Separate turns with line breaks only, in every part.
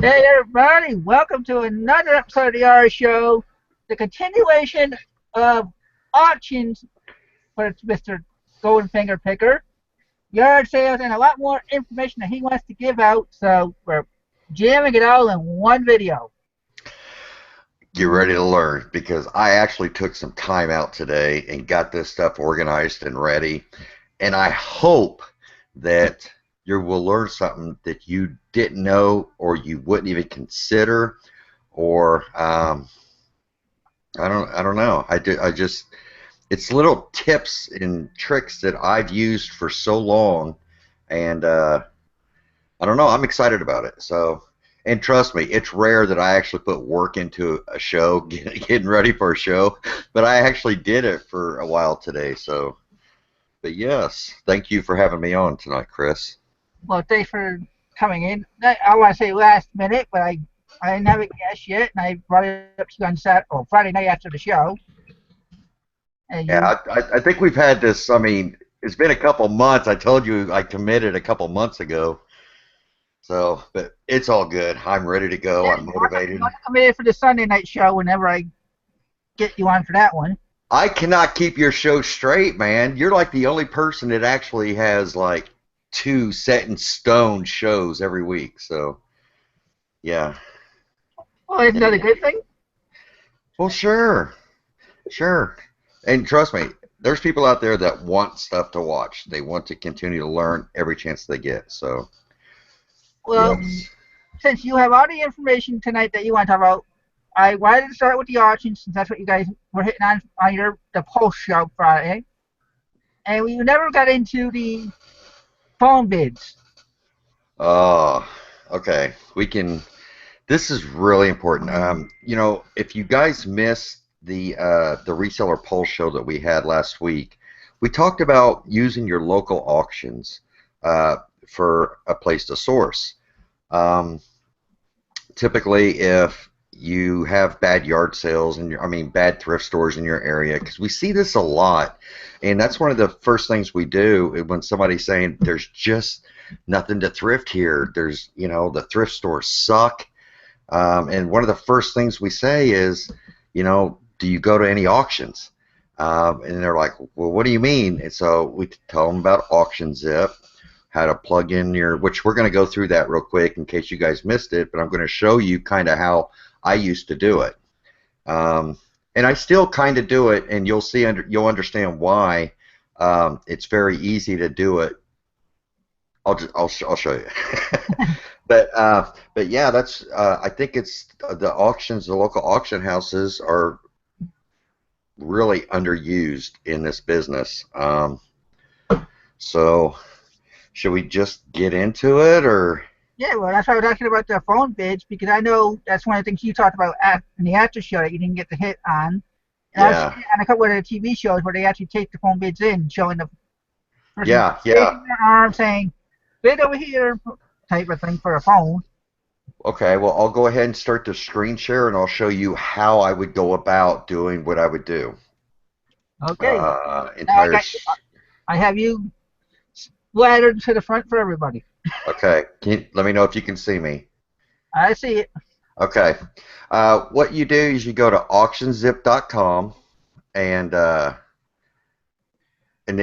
Hey everybody, welcome to another episode of the R Show, the continuation of auctions for Mr. Golden Finger Picker, yard sales, and a lot more information that he wants to give out, so we're jamming it all in one video.
Get ready to learn because I actually took some time out today and got this stuff organized and ready. And I hope that you will learn something that you didn't know or you wouldn't even consider, or I don't know. I just it's little tips and tricks that I've used for so long, and I don't know. I'm excited about it. So, and trust me, it's rare that I actually put work into a show, getting ready for a show, but I actually did it for a while today. So, but yes, thank you for having me on tonight, Chris.
Well, thanks for coming in. I want to say last minute, but I didn't have a guest yet, and I brought it up to you on Friday night after the show, and you.
Yeah, I think we've had this. I mean, it's been a couple months. I told you I committed a couple months ago. So, but it's all good. I'm ready to go.
Yeah,
I'm
you
motivated.
want to come in for the Sunday night show whenever I get you on for that one.
I cannot keep your show straight, man. You're like the only person that actually has like two set in stone shows every week. So, yeah.
Well, isn't that a
And,
good thing?
well, sure, sure. And trust me, there's people out there that want stuff to watch. They want to continue to learn every chance they get. So,
Well,
yes.
since you have all the information tonight that you want to talk about, I wanted to start with the auction since that's what you guys were hitting on your the Pulse show Friday, and we never got into the phone bids.
Oh, okay. We can. This is really important. If you guys missed the Reseller Pulse show that we had last week, we talked about using your local auctions uh, for a place to source. Um, Typically, if you have bad yard sales and I mean bad thrift stores in your area, because we see this a lot, and that's one of the first things we do when somebody's saying there's just nothing to thrift here. The thrift stores suck. And one of the first things we say is, do you go to any auctions? And they're like, well, what do you mean? And so we tell them about Auction Zip, how to plug in which we're going to go through that real quick in case you guys missed it, but I'm going to show you kind of how I used to do it. Um, and I still kind of do it, and you'll understand why. It's very easy to do it. I'll show you. But yeah, that's I think it's the local auction houses are really underused in this business. So should we just get into it, or?
Yeah, well, that's why I was asking about the phone bids because I know that's one of the things you talked about in the after show that you didn't get the hit on. And I've seen
Yeah,
it on a couple of the TV shows where they actually take the phone bids in, showing the person
yeah, yeah.
raising their arm saying, bid over here, type of thing for a phone.
Okay, well, I'll go ahead and start the screen share, and I'll show you how I would go about doing what I would do.
Okay. Now
Entire.
I have you splattered to the front for everybody.
Okay, let me know if you can see me.
I see it.
Okay, what you do is you go to auctionzip.com, and then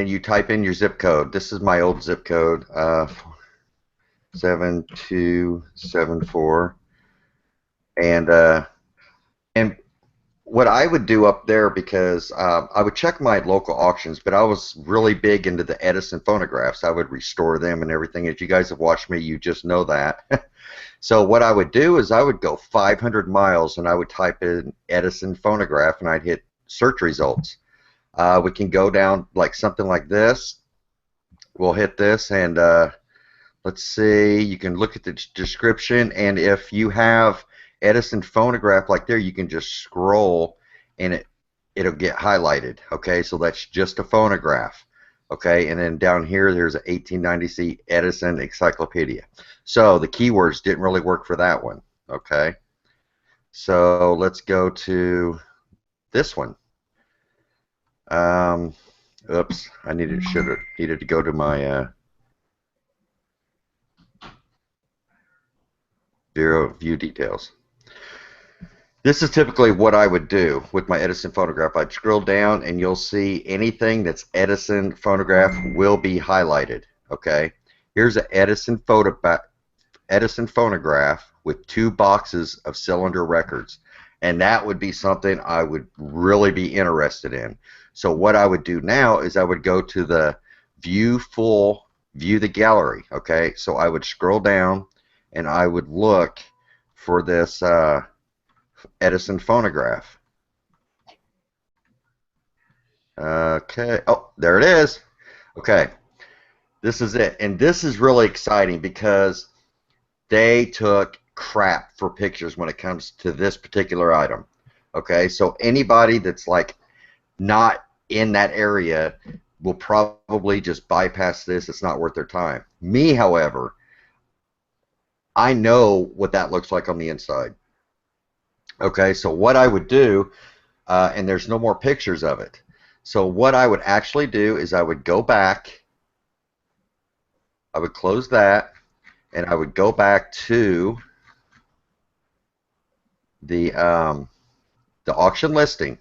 you type in your zip code. This is my old zip code, 7274, and and what I would do up there, because I would check my local auctions, but I was really big into the Edison phonographs. I would restore them and everything. If you guys have watched me, you just know that. So what I would do is I would go 500 miles and I would type in Edison phonograph and I'd hit search results. We can go down like something like this. We'll hit this, and let's see, you can look at the description, and if you have Edison phonograph like there, you can just scroll and it'll get highlighted. Okay, so that's just a phonograph. Okay, and then down here there's an 1890C Edison encyclopedia. So the keywords didn't really work for that one. Okay, so let's go to this one. Um, Oops, should have needed to go to my View details. This is typically what I would do with my Edison phonograph. I'd scroll down and you'll see anything that's Edison phonograph will be highlighted. Okay. Here's an Edison phonograph with 2 boxes of cylinder records. And that would be something I would really be interested in. So what I would do now is I would go to the view the gallery. Okay. So I would scroll down and I would look for this Edison phonograph. Okay. Oh, there it is. Okay. This is it. And this is really exciting because they took crap for pictures when it comes to this particular item. Okay. So anybody that's like not in that area will probably just bypass this. It's not worth their time. Me, however, I know what that looks like on the inside. Okay. So what I would do, and there's no more pictures of it. So what I would actually do is I would go back, I would close that, and I would go back to the auction listing.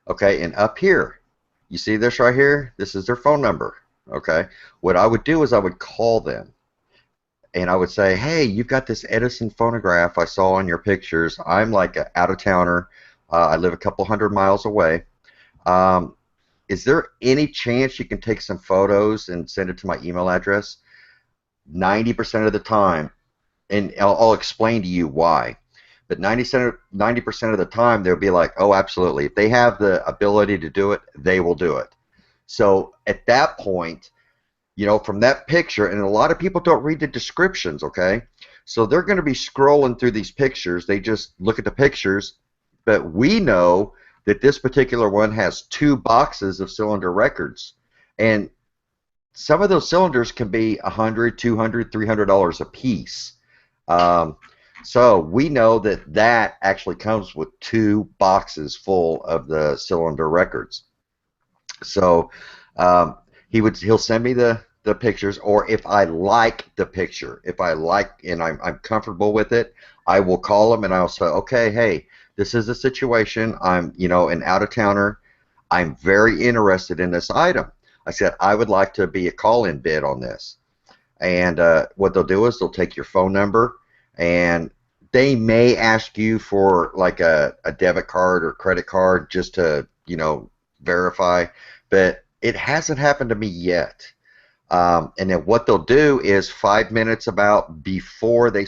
Okay, and up here, you see this right here? This is their phone number. Okay, what I would do is I would call them, and I would say, hey, you've got this Edison phonograph I saw in your pictures. I'm like an out-of-towner. I live a couple hundred miles away. Um, is there any chance you can take some photos and send it to my email address? 90% of the time, and I'll explain to you why. But 90% of the time, they'll be like, oh, absolutely. If they have the ability to do it, they will do it. So at that point, you know, from that picture, and a lot of people don't read the descriptions, okay? So they're going to be scrolling through these pictures. They just look at the pictures, but we know that this particular one has 2 boxes of cylinder records. And some of those cylinders can be $100, $200, $300 a piece. Um, so we know that that actually comes with 2 boxes full of the cylinder records. So he'll send me the pictures, or if I like the picture, if I like and I'm comfortable with it, I will call him and I'll say, okay, hey, this is a situation. I'm an out of towner. I'm very interested in this item. I said I would like to be a call-in bid on this. And what they'll do is they'll take your phone number, and they may ask you for like a debit card or credit card just to verify, but it hasn't happened to me yet. And then what they'll do is 5 minutes about before they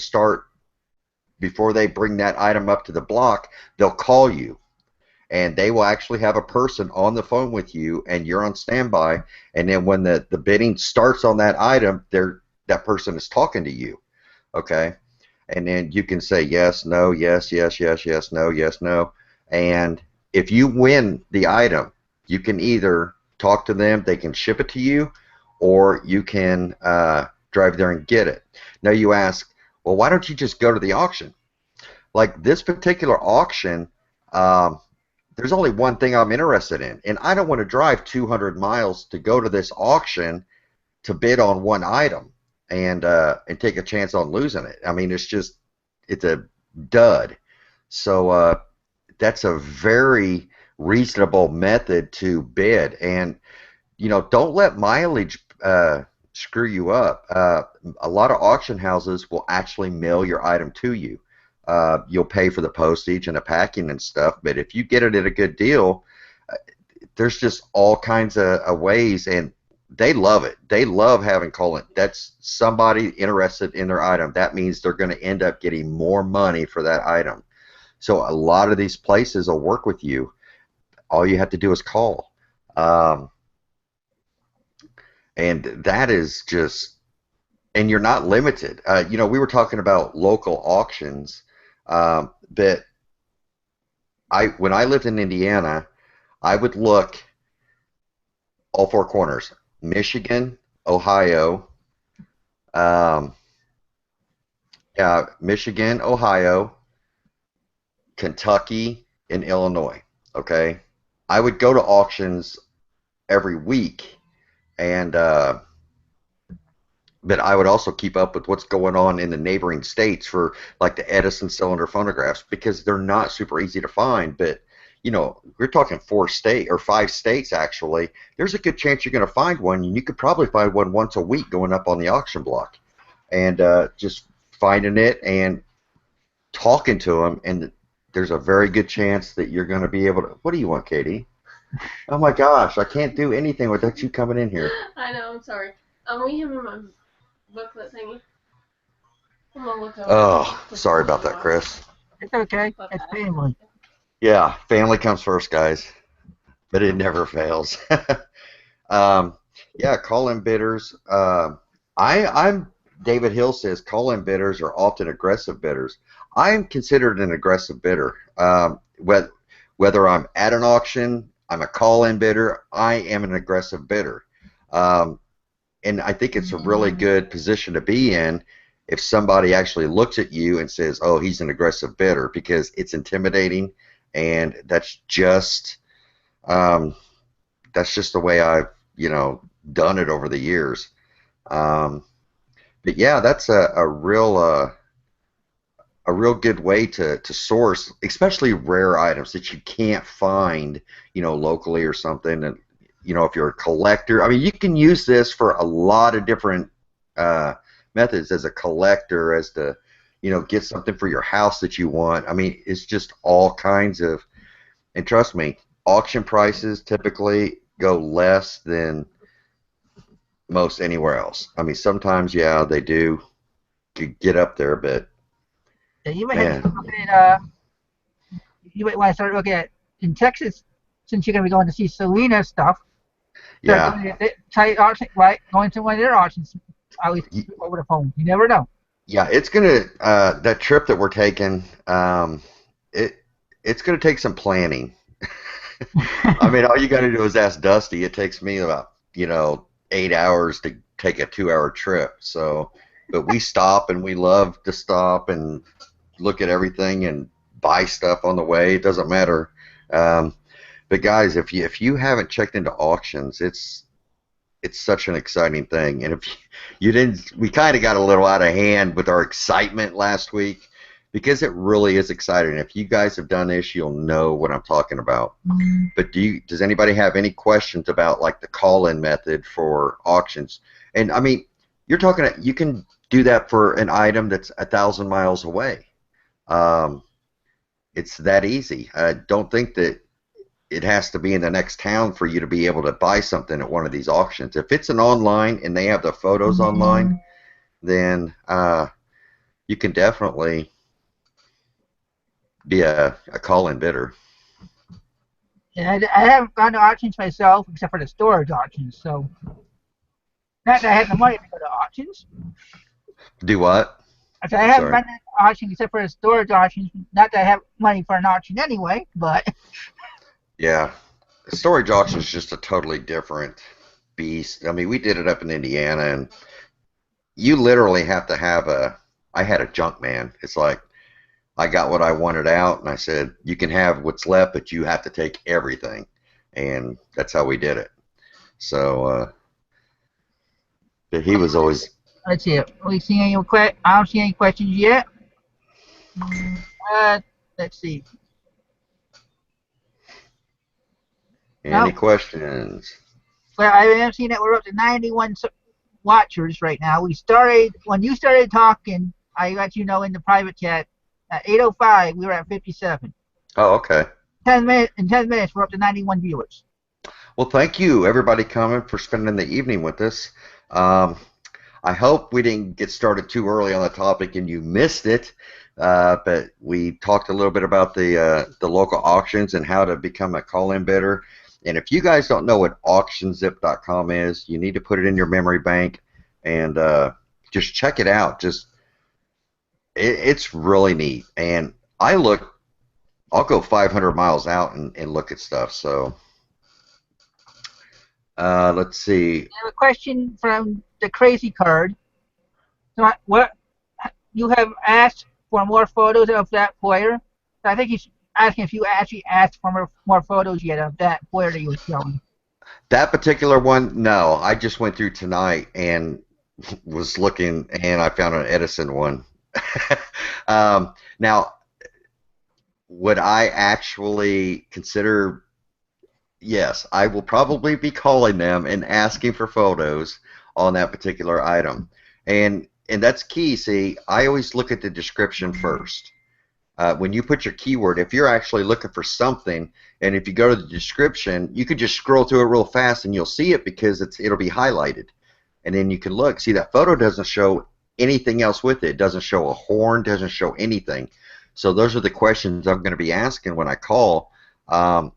bring that item up to the block, they'll call you, and they will actually have a person on the phone with you, and you're on standby. And then when the bidding starts on that item, that person is talking to you, okay? And then you can say yes, no, yes, yes, yes, yes, no, yes, no. And if you win the item, you can either talk to them, they can ship it to you, or you can drive there and get it. Now you ask, well, why don't you just go to the auction? Like this particular auction, there's only one thing I'm interested in, and I don't want to drive 200 miles to go to this auction to bid on one item and take a chance on losing it. I mean, it's a dud. So that's a very reasonable method to bid, and don't let mileage screw you up. A lot of auction houses will actually mail your item to you. You'll pay for the postage and the packing and stuff, but if you get it at a good deal, there's just all kinds of ways, and they love it. They love having call-in. That's somebody interested in their item. That means they're going to end up getting more money for that item. So a lot of these places will work with you. All you have to do is call. And that is just, and you're not limited. We were talking about local auctions, but when I lived in Indiana, I would look all 4 corners: Michigan, Ohio, um, Michigan, Ohio, Kentucky, and Illinois. Okay, I would go to auctions every week, and but I would also keep up with what's going on in the neighboring states for like the Edison cylinder phonographs because they're not super easy to find. But we're talking 4 state or 5 states actually. There's a good chance you're going to find one, and you could probably find one once a week going up on the auction block, and just finding it and talking to them, and there's a very good chance that you're going to be able to. What do you want, Katie? Oh my gosh, I can't do anything without you coming in here.
I know, I'm sorry. We have my booklet thingy. I'm gonna look over.
Oh, sorry about that, Chris.
It's okay. It's family.
Yeah, family comes first, guys, but it never fails. um, yeah, call-in bidders. I'm David Hill says call-in bidders are often aggressive bidders. I am considered an aggressive bidder. Whether I'm at an auction, I'm a call-in bidder. I am an aggressive bidder, and I think it's a really good position to be in if somebody actually looks at you and says, "Oh, he's an aggressive bidder," because it's intimidating, and um, that's just the way I've done it over the years. Um, but yeah, that's a real good way to source, especially rare items that you can't find, locally or something. And if you're a collector, I mean, you can use this for a lot of different methods as a collector, as to get something for your house that you want. I mean, it's just all kinds of. And trust me, auction prices typically go less than most anywhere else. I mean, sometimes, yeah, they do get up there, but
Yeah, you might have to
man,
start looking at you might want to start looking at in Texas since you're gonna be going to see Selena stuff. Start
yeah,
going to try auction, right? Going to one of their auctions, at least
y-
over the phone. You never know.
yeah, it's gonna that trip that we're taking, it it's gonna take some planning. I mean, all you got to do is ask Dusty. It takes me about 8 hours to take a 2-hour trip. So, but we stop and we love to stop and look at everything and buy stuff on the way. It doesn't matter. Um, but guys, if you haven't checked into auctions, it's such an exciting thing. And if you didn't, we kind of got a little out of hand with our excitement last week because it really is exciting. If you guys have done this, you'll know what I'm talking about. But does anybody have any questions about like the call-in method for auctions? And I mean, you can do that for an item that's 1,000 miles away. Um, it's that easy. I don't think that it has to be in the next town for you to be able to buy something at one of these auctions. If it's an online and they have the photos online, then you can definitely be a call-in bidder.
And I haven't gone to auctions myself except for the storage auctions. So not that I have the money to go to auctions.
Do what?
I said I
I'm
haven't
sorry.
gone to auctions except for the storage auctions. Not that I have money for an auction anyway, but
Yeah, storage auction is just a totally different beast. I mean, we did it up in Indiana, and you literally have to have a. I had a junk man. It's like I got what I wanted out, and I said, "You can have what's left, but you have to take everything," and that's how we did it. So, but he was always.
let's see. I don't see any questions yet. Uh, let's see.
Any
No,
questions?
well, I haven't seen that we're up to 91 watchers right now. We started when you started talking. I let you know in the private chat at 8:05 we were at 57.
Oh, okay.
10 minutes in 10 minutes we're up to 91 viewers.
Well, thank you, everybody, coming for spending the evening with us. Um, I hope we didn't get started too early on the topic and you missed it, but we talked a little bit about the local auctions and how to become a call-in bidder. And if you guys don't know what auctionzip.com is, you need to put it in your memory bank and just check it out. It's really neat. And I'll go 500 miles out and look at stuff. So let's see.
I have a question from the crazy card. So what you have asked for more photos of that player? I think he's asking if you actually asked for more photos yet of that player that you were showing.
That particular one, no. I just went through tonight and was looking, and I found an Edison one. Now, would I actually consider? Yes, I will probably be calling them and asking for photos on that particular item, and that's key. See, I always look at the description first. When you put your keyword, if you're actually looking for something, and if you go to the description, you could just scroll through it real fast and you'll see it because it'll be highlighted. And then you can look. See, that photo doesn't show anything else with it. It doesn't show a horn, doesn't show anything. So those are the questions I'm going to be asking when I call. Um,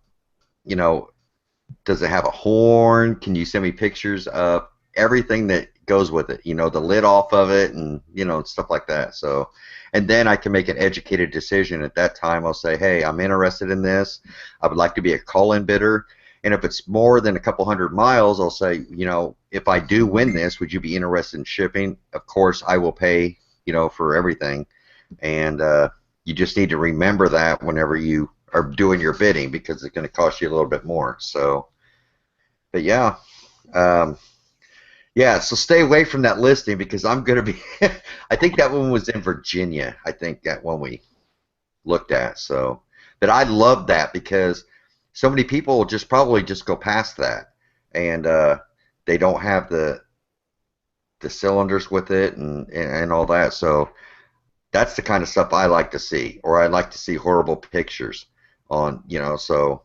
you know, does it have a horn? Can you send me pictures of everything that goes with it? You know, the lid off of it, and stuff like that. So, and then I can make an educated decision. At that time, I'll say, hey, I'm interested in this. I would like to be a call-in bidder. And if it's more than a couple hundred miles, I'll say, if I do win this, would you be interested in shipping? Of course, I will pay, for everything. And you just need to remember that whenever you are doing your bidding, because it's going to cost you a little bit more. So, but yeah, um, yeah. So stay away from that listing, because I'm going to be. I think that one was in Virginia. I think that one we looked at. So, but I love that because so many people will just probably just go past that, and they don't have the cylinders with it and all that. So that's the kind of stuff I like to see, or I like to see horrible pictures on, so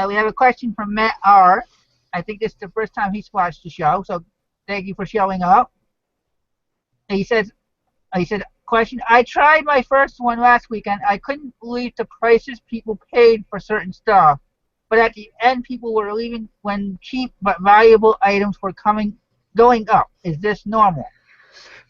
We have a question from Matt R. I think this is the first time he's watched the show, so thank you for showing up. He said, question, I tried my first one last weekend. I couldn't believe the prices people paid for certain stuff. But at the end, people were leaving when cheap but valuable items were going up. Is this normal?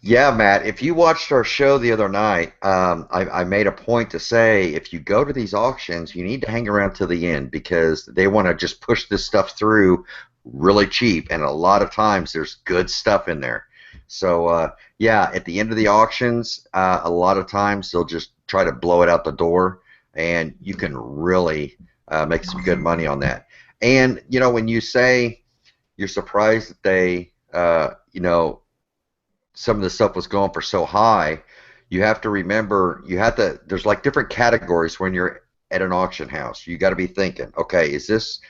yeah, Matt, if you watched our show the other night, I made a point to say if you go to these auctions, you need to hang around to the end, because they want to just push this stuff through really cheap, and a lot of times there's good stuff in there. So, yeah, at the end of the auctions, a lot of times they'll just try to blow it out the door, and you can really make some good money on that. And, when you say you're surprised that they, some of the stuff was going for so high, you have to remember there's like different categories when you're at an auction house. You got to be thinking, okay, is this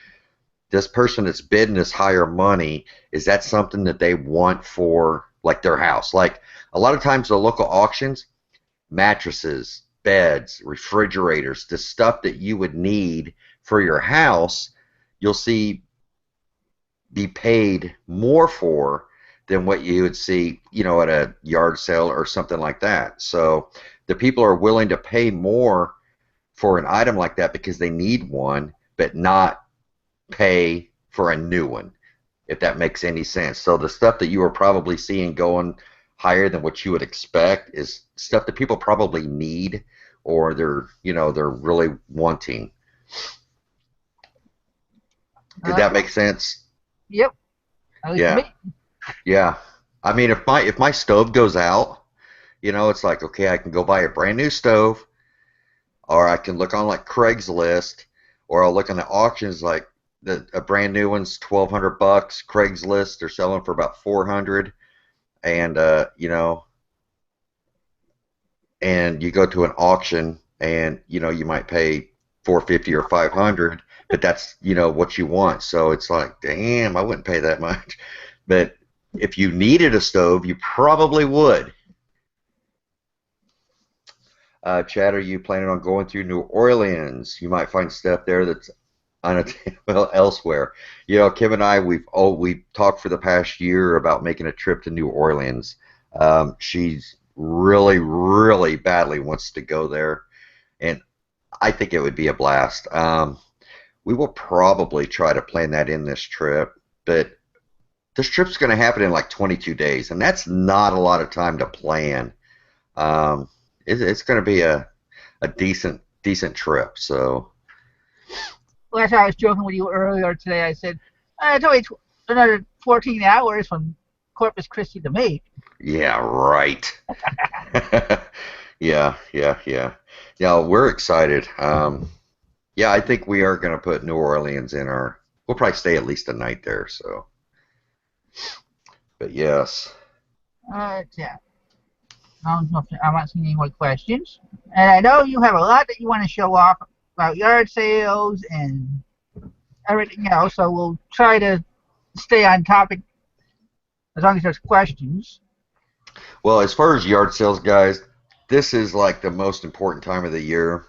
person that's bidding this higher money, is that something that they want for like their house? Like a lot of times the local auctions, mattresses, beds, refrigerators, the stuff that you would need for your house, you'll see be paid more for than what you would see, at a yard sale or something like that. So the people are willing to pay more for an item like that because they need one, but not pay for a new one, if that makes any sense. So the stuff that you are probably seeing going higher than what you would expect is stuff that people probably need, or they're really wanting. Did that make sense?
Yep. At least to
Yeah.
me.
Yeah. I mean, if my stove goes out, it's like, okay, I can go buy a brand new stove, or I can look on like Craigslist, or I'll look on the auctions, like a brand new one's $1,200. Craigslist, they're selling for about 400, and and you go to an auction, and you might pay 450 or 500, but that's what you want. So it's like, damn, I wouldn't pay that much. But if you needed a stove, you probably would. Chad, are you planning on going through New Orleans? You might find stuff there that's unattainable elsewhere. Kim and I, we've talked for the past year about making a trip to New Orleans. She's really, really badly wants to go there, and I think it would be a blast. We will probably try to plan that in this trip, but this trip's going to happen in like 22 days, and that's not a lot of time to plan. Um, it's going to be a decent trip. So
Well, that's why I was joking with you earlier today. I said, it's only another 14 hours from Corpus Christi to me.
yeah, right. Yeah. Yeah, we're excited. Yeah, I think we are going to put New Orleans in our. We'll probably stay at least a night there. So But yes.
Yeah. I'm not seeing any more questions. And I know you have a lot that you want to show off about yard sales and everything else, so we'll try to stay on topic as long as there's questions.
Well, as far as yard sales, guys, this is like the most important time of the year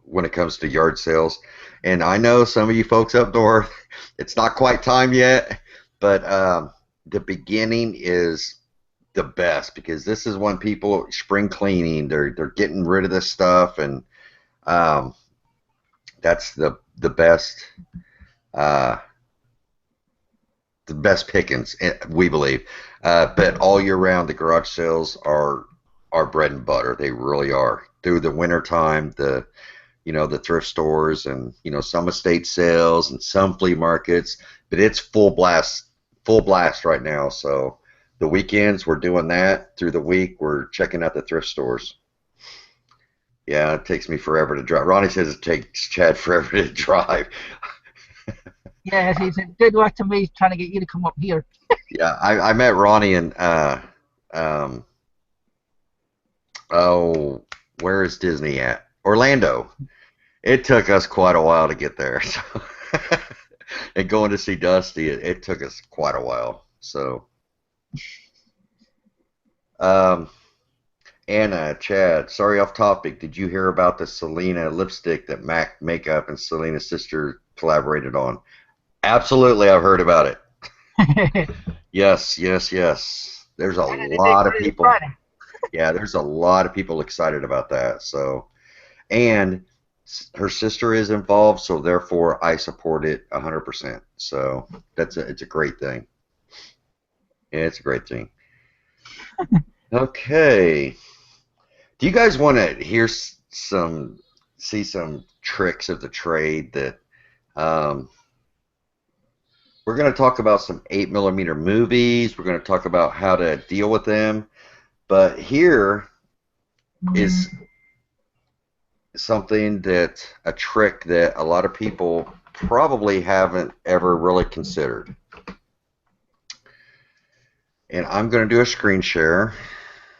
when it comes to yard sales. And I know some of you folks up north, it's not quite time yet, but the beginning is the best because this is when people spring cleaning. They're getting rid of this stuff, and um, that's uh, the best pickings we believe. But all year round, the garage sales are our bread and butter. They really are. Through the winter time, the thrift stores and some estate sales and some flea markets, but it's full blast right now. So the weekends we're doing that. Through the week we're checking out the thrift stores. Yeah, it takes me forever to drive. Ronnie says it takes Chad forever to drive.
Yes, he said, good luck to me trying to get you to come up here.
Yeah, I met Ronnie in um oh, where is Disney at? Orlando. It took us quite a while to get there. So and going to see Dusty, it took us quite a while. So um Anna, Chad, sorry off topic. Did you hear about the Selena lipstick that MAC Makeup and Selena's sister collaborated on? Absolutely, I've heard about it.
And
Yes, yes, yes. There's a
did they
lot
put
of
it in
people.
Friday?
Yeah, there's a lot of people excited about that. So, and her sister is involved, so therefore I support it 100%. So it's a great thing. Yeah, it's a great thing. Okay. Do you guys want to hear see some tricks of the trade that um, we're going to talk about some 8 millimeter movies. We're going to talk about how to deal with them. But here is something a trick that a lot of people probably haven't ever really considered. And I'm going to do a screen share.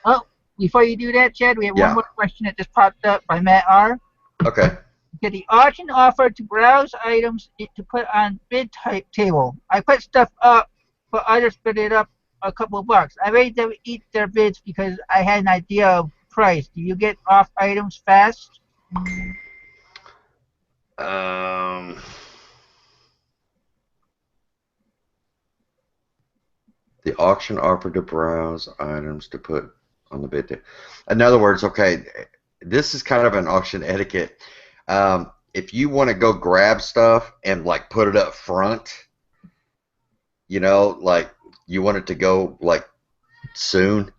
Oh, before you do that, Chad, we have one
Yeah.
more question that just popped up by Matt R.
Okay.
Did the auction offer to browse items to put on bid type table? I put stuff up, but others bid it up a couple of bucks. I made them eat their bids because I had an idea of price. Do you get off items fast?
Um, the auction offered to browse items to put on the bid. In other words, okay, this is kind of an auction etiquette. If you want to go grab stuff and like put it up front, like you want it to go like soon,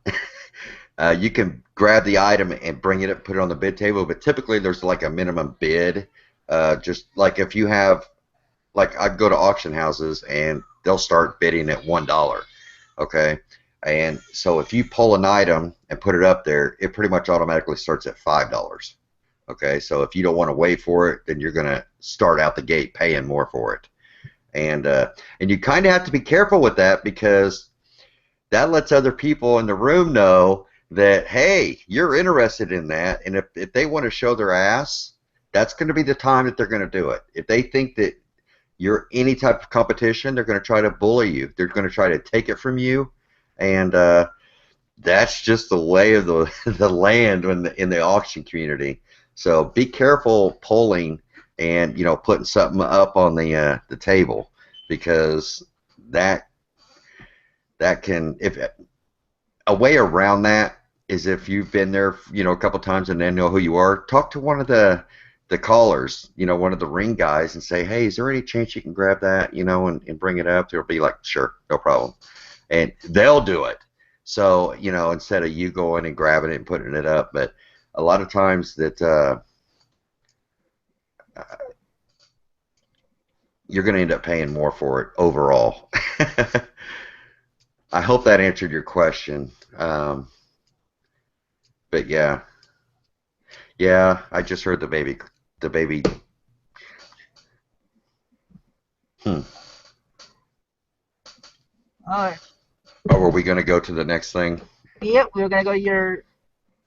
you can grab the item and bring it up, put it on the bid table. But typically, there's like a minimum bid. Just like if you have, like I go to auction houses and they'll start bidding at $1. Okay. And so if you pull an item and put it up there, it pretty much automatically starts at $5. Okay. So if you don't want to wait for it, then you're going to start out the gate paying more for it. And you kind of have to be careful with that because that lets other people in the room know that, hey, you're interested in that. And if they want to show their ass, that's going to be the time that they're going to do it. If they think that you're any type of competition, they're going to try to bully you. They're going to try to take it from you, and that's just the way of the the land in the auction community. So be careful pulling and putting something up on the table because that can if a way around that is if you've been there a couple times and then know who you are, talk to one of the callers, one of the ring guys, and say, hey, is there any chance you can grab that, and bring it up? They'll be like, sure, no problem. And they'll do it. So, instead of you going and grabbing it and putting it up. But a lot of times that you're going to end up paying more for it overall. I hope that answered your question. But yeah. Yeah, I just heard the baby. Hmm.
All right.
Or were we going to go to the next thing?
Yep, we're gonna go to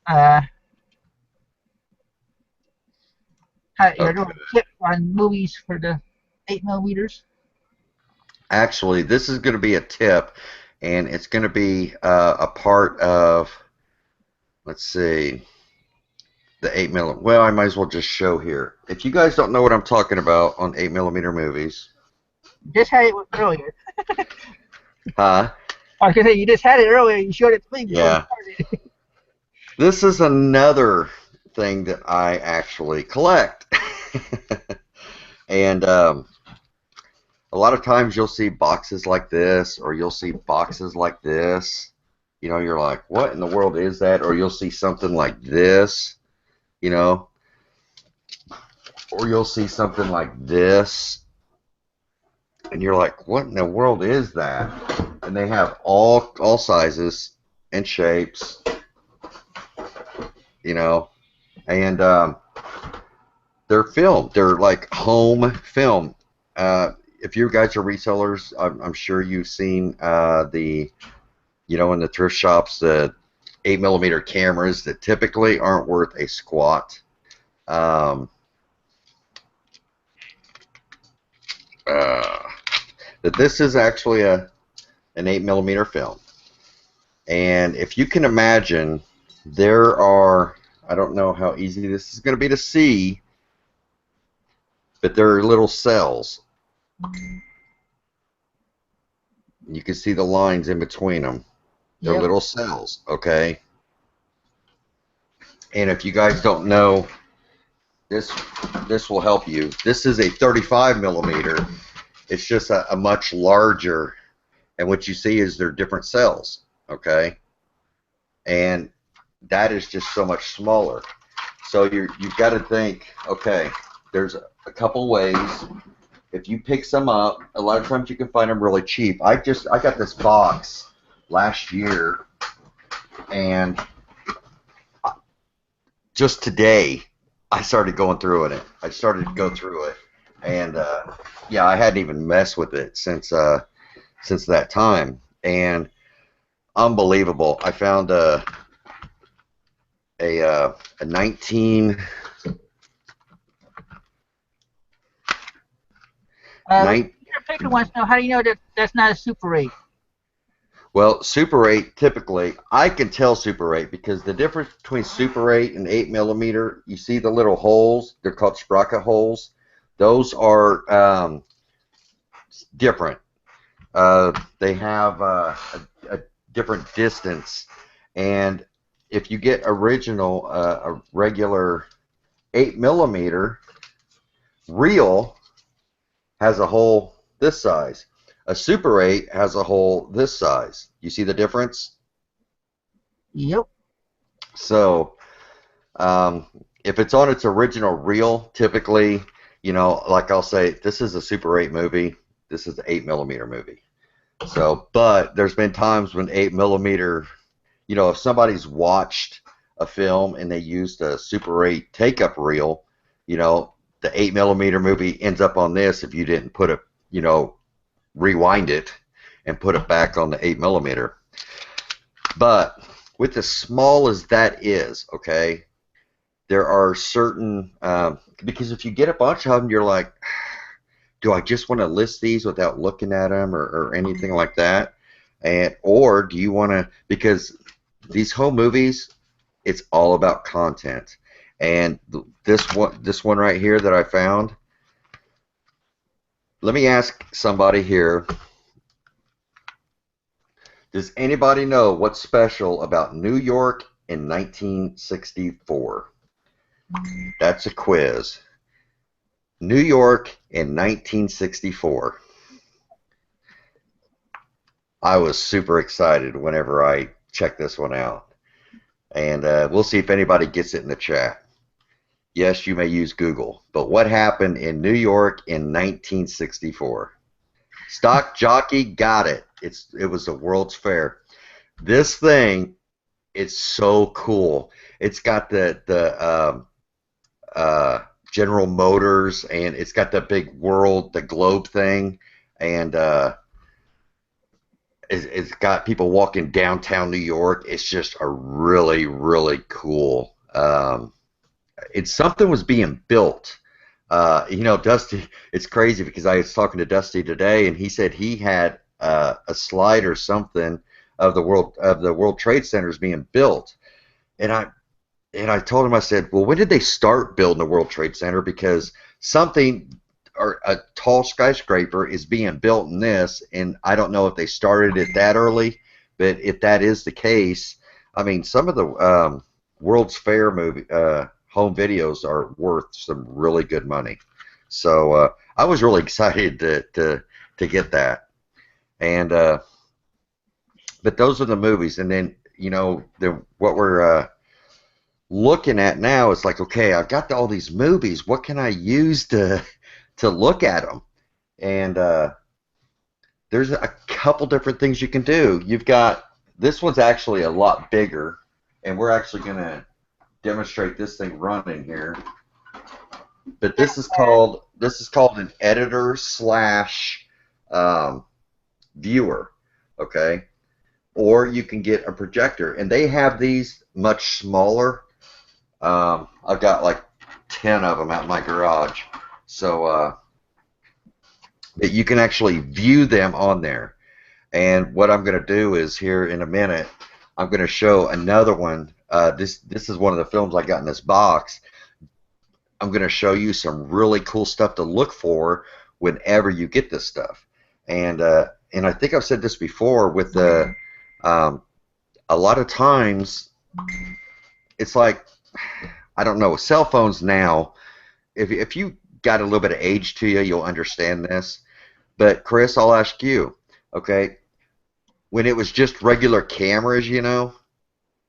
uh your
Okay.
little tip on movies for the 8 millimeters.
Actually, this is going to be a tip, and it's going to be a part of, let's see, the 8 millimeter. Well, I might as well just show here. If you guys don't know what I'm talking about on 8 millimeter movies,
Just had it earlier.
huh?
I was gonna say you just had it earlier. You showed it to me before we
Yeah.
started.
This is another thing that I actually collect. And a lot of times you'll see boxes like this, or you'll see boxes like this. You know, you're like, what in the world is that? Or you'll see something like this, you know, or you'll see something like this, and you're like, what in the world is that? And they have all sizes and shapes, you know, and they're filmed. They're like home film. If you guys are resellers, I'm sure you've seen in the thrift shops, the 8 millimeter cameras that typically aren't worth a squat. Um, uh, that this is actually an 8 millimeter film. And if you can imagine, there are, I don't know how easy this is going to be to see, but there are little cells. You can see the lines in between them. They're
Yep.
little cells, okay? And if you guys don't know, this this will help you. This is a 35 millimeter. It's just a much larger, and what you see is they're different cells, okay? And that is just so much smaller. So you've got to think, okay, there's a couple ways. If you pick some up, a lot of times you can find them really cheap. I got this box last year, and just today I started going through it. I started to go through it, and yeah, I hadn't even messed with it since that time, and unbelievable. I found a 19
But
nine.
your picker wants to know how do you know that that's not a Super 8?
Well, Super 8 typically, I can tell Super 8 because the difference between Super 8 and 8 millimeter, you see the little holes, they're called sprocket holes. Those are different. They have a different distance. And if you get a regular 8 millimeter, real has a hole this size. A Super 8 has a hole this size. You see the difference?
Yep.
So, if it's on its original reel, typically, like I'll say, this is a Super 8 movie. This is an 8 millimeter movie. So, but there's been times when 8 millimeter, if somebody's watched a film and they used a Super 8 take up reel, the 8 millimeter movie ends up on this if you didn't put it, rewind it and put it back on the 8 millimeter. But with as small as that is, okay, there are certain, because if you get a bunch of them, you're like, do I just want to list these without looking at them or anything like that? Or do you want to, because these home movies, it's all about content. And this one right here that I found, let me ask somebody here, does anybody know what's special about New York in 1964? That's a quiz. New York in 1964. I was super excited whenever I checked this one out. And we'll see if anybody gets it in the chat. Yes, you may use Google. But what happened in New York in 1964? Stock Jockey got it. It was the World's Fair. This thing, it's so cool. It's got General Motors, and it's got the big world, the globe thing, and it's got people walking downtown New York. It's just a really, really cool. It's something was being built. Dusty, it's crazy because I was talking to Dusty today, and he said he had a slide or something of the World Trade Centers being built, and I told him, I said, well, when did they start building the World Trade Center? Because something or a tall skyscraper is being built in this, and I don't know if they started it that early, but if that is the case, I mean, some of the World's Fair movie home videos are worth some really good money. So I was really excited to get that, and but those are the movies, and then what we're looking at now is like, okay, I've got all these movies. What can I use to look at them? And there's a couple different things you can do. You've got this one's actually a lot bigger, and we're actually going to demonstrate this thing running here. But this is called an editor slash viewer, okay? Or you can get a projector, and they have these much smaller. I've got like 10 of them out in my garage, so that you can actually view them on there. And what I'm going to do is here in a minute, I'm going to show another one. This is one of the films I got in this box. I'm going to show you some really cool stuff to look for whenever you get this stuff. And I think I've said this before with the a lot of times it's like, I don't know, cell phones now, if you got a little bit of age to you, you'll understand this. But Chris, I'll ask you, okay, when it was just regular cameras,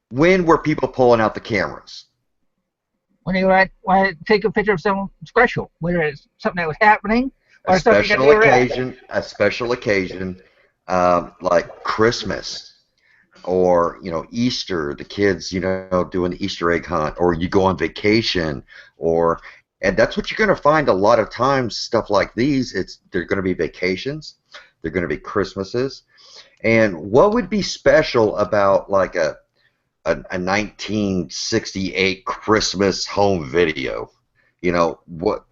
when were people pulling out the cameras?
When you want to take a picture of something special, whether it's something that was happening or something that they were at.
A special occasion, like Christmas or Easter, the kids doing the Easter egg hunt, or you go on vacation, and that's what you're going to find a lot of times. Stuff like these, they're going to be vacations, they're going to be Christmases, and what would be special about like a 1968 Christmas home video? What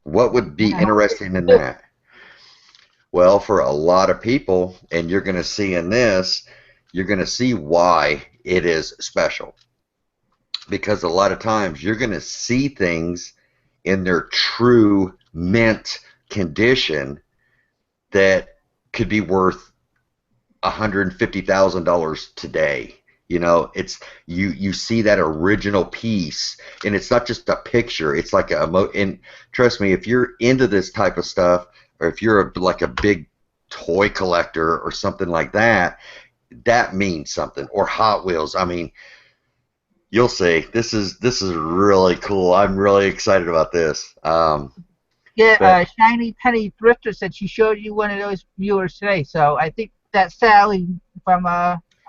would be interesting in that? Well, for a lot of people, and you're going to see in this, you're going to see why it is special. Because a lot of times you're going to see things in their true mint condition that could be worth $150,000 today. It's you see that original piece, and it's not just a picture. It's like and trust me, if you're into this type of stuff, or if you're like a big toy collector or something like that, that means something. Or Hot Wheels. I mean, you'll see. This is really cool. I'm really excited about this.
Shiny Penny Thrifter said she showed you one of those viewers today. So I think that's Sally from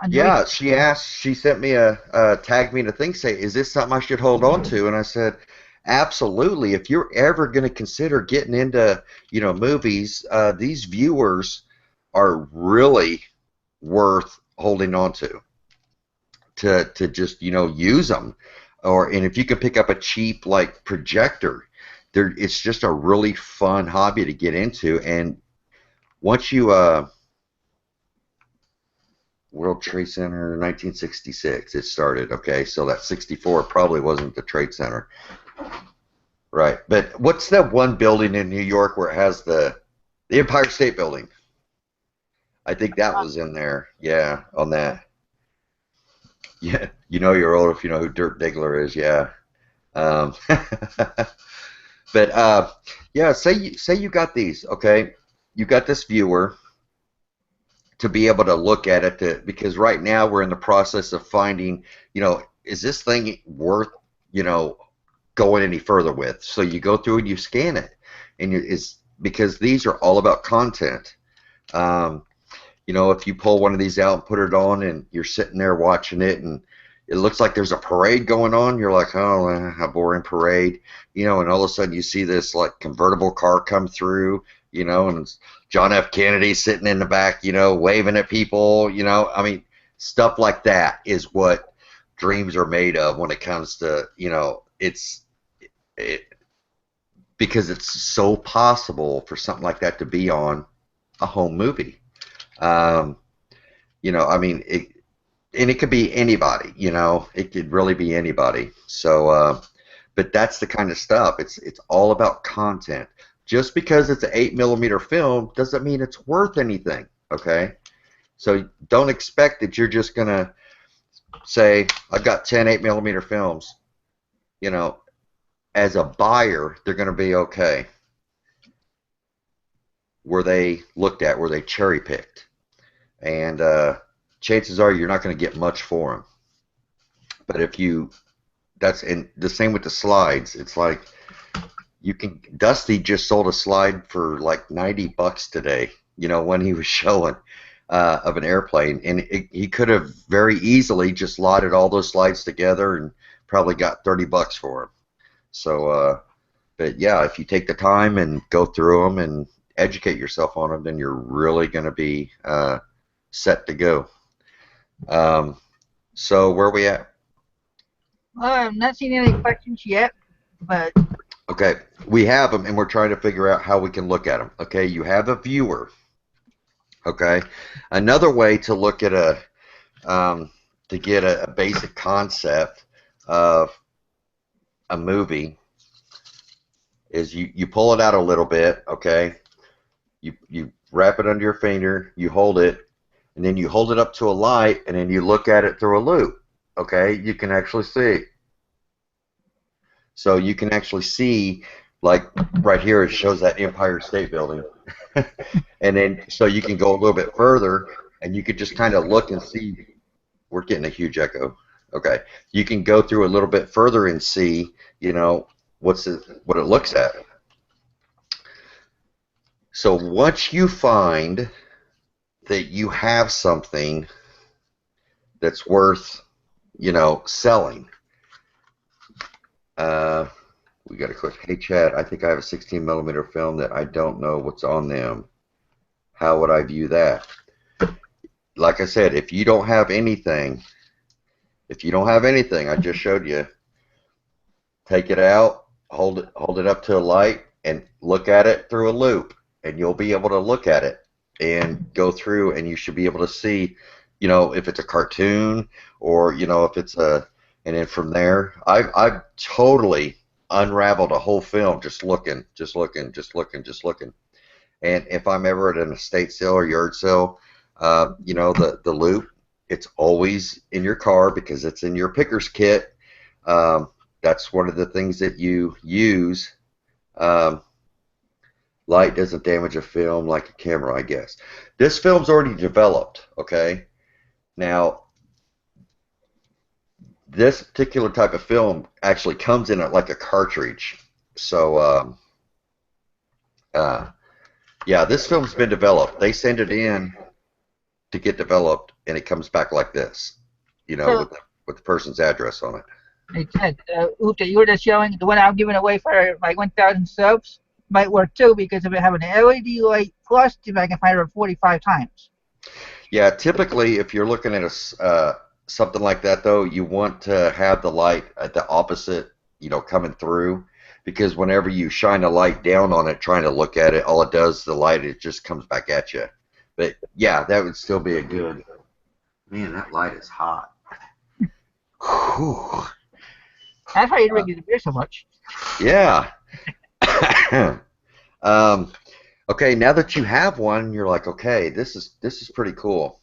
Yeah, she sent me tagged me in a thing, say, is this something I should hold on to? And I said, absolutely. If you're ever going to consider getting into movies, these viewers are really worth holding on to just use them. And if you can pick up a cheap like projector, it's just a really fun hobby to get into. And once you World Trade Center, 1966 it started. Okay, so that 64 probably wasn't the Trade Center, right? But what's that one building in New York where it has the Empire State Building? I think that was in there. Yeah, on that. Yeah, you're old if you know who Dirk Diggler is. Yeah. But yeah, say you got these. Okay, you got this viewer to be able to look at it, because right now we're in the process of finding, is this thing worth, going any further with? So you go through and you scan it, and because these are all about content. If you pull one of these out and put it on, and you're sitting there watching it, and it looks like there's a parade going on, you're like, oh, a boring parade, and all of a sudden you see this like convertible car come through, you know, and it's John F. Kennedy sitting in the back, you know, waving at people, you know. I mean, stuff like that is what dreams are made of when it comes to, you know, it, because it's so possible for something like that to be on a home movie. Um, you know, I mean, and it could be anybody, you know, it could really be anybody. So, but that's the kind of stuff. It's all about content. Just because it's an 8 millimeter film doesn't mean it's worth anything. Okay, so don't expect that you're just gonna say I've got 10 8 millimeter films. You know, as a buyer, they're gonna be okay. Were they looked at? Were they cherry picked? And chances are you're not going to get much for them. But if you, that's and the same with the slides. It's like you can. Dusty just sold a slide for like $90 today. You know when he was showing of an airplane, and he could have very easily just slotted all those slides together and probably got $30 for them. So, but yeah, if you take the time and go through them and educate yourself on them, then you're really going to be set to go. So where are we at?
I'm not seeing any questions yet, but
Okay, we have them, and we're trying to figure out how we can look at them. Okay, you have a viewer. Okay, another way to look at to get a basic concept of a movie is you pull it out a little bit. Okay, you wrap it under your finger, you hold it, and then you hold it up to a light, and then you look at it through a loop. Okay, you can actually see. So you can actually see, like right here, it shows that Empire State Building. And then, so you can go a little bit further and you could just kind of look and see. We're getting a huge echo. Okay. You can go through a little bit further and see, you know, what it looks at. So once you find that you have something that's worth, you know, selling, uh, we got a quick, hey Chad, I think I have a 16 millimeter film that I don't know what's on them. How would I view that? Like I said, if you don't have anything, I just showed you, take it out, hold it up to a light, and look at it through a loop, and you'll be able to look at it and go through, and you should be able to see, you know, if it's a cartoon or you know if it's a, and then from there, I've totally unraveled a whole film just looking, just looking, just looking, just looking. And if I'm ever at an estate sale or yard sale, you know, the loop, it's always in your car because it's in your picker's kit. Um, that's one of the things that you use. Um, Light doesn't damage a film like a camera, I guess. This film's already developed, okay? Now, this particular type of film actually comes in like a cartridge. So, uh, yeah, this film's been developed. They send it in to get developed, and it comes back like this, you know,
so
with the person's address on it.
it said, Oopta, you were just showing the one I'm giving away for like 1,000 subs might work too because of it having an LED light plus if I can find it 45 times.
Yeah, typically, if you're looking at something like that, though, you want to have the light at the opposite, you know, coming through, because whenever you shine a light down on it, trying to look at it, all it does, the light, it just comes back at you. But yeah, that would still be a good. Man, that light is hot. Whew.
That's why you drink the beer so much.
Yeah. um, okay, now that you have one, you're like, okay, this is pretty cool.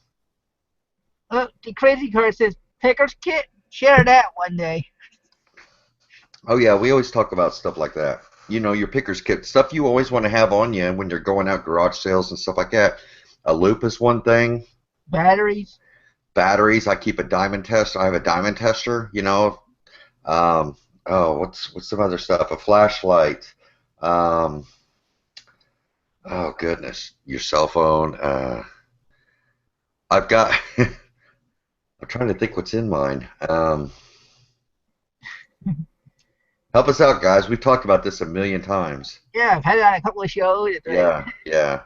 The crazy card says Picker's Kit. Share that one day.
Oh yeah, we always talk about stuff like that. You know, your picker's kit, stuff you always want to have on you when you're going out garage sales and stuff like that. A loop is one thing.
Batteries.
Batteries, I keep a diamond tester. I have a diamond tester. You know, um, oh, what's some other stuff? A flashlight. Um, oh goodness, your cell phone. I've got. I'm trying to think what's in mine. Help us out, guys. We've talked about this a million times.
Yeah, I've had it on a couple of shows.
Yeah, yeah,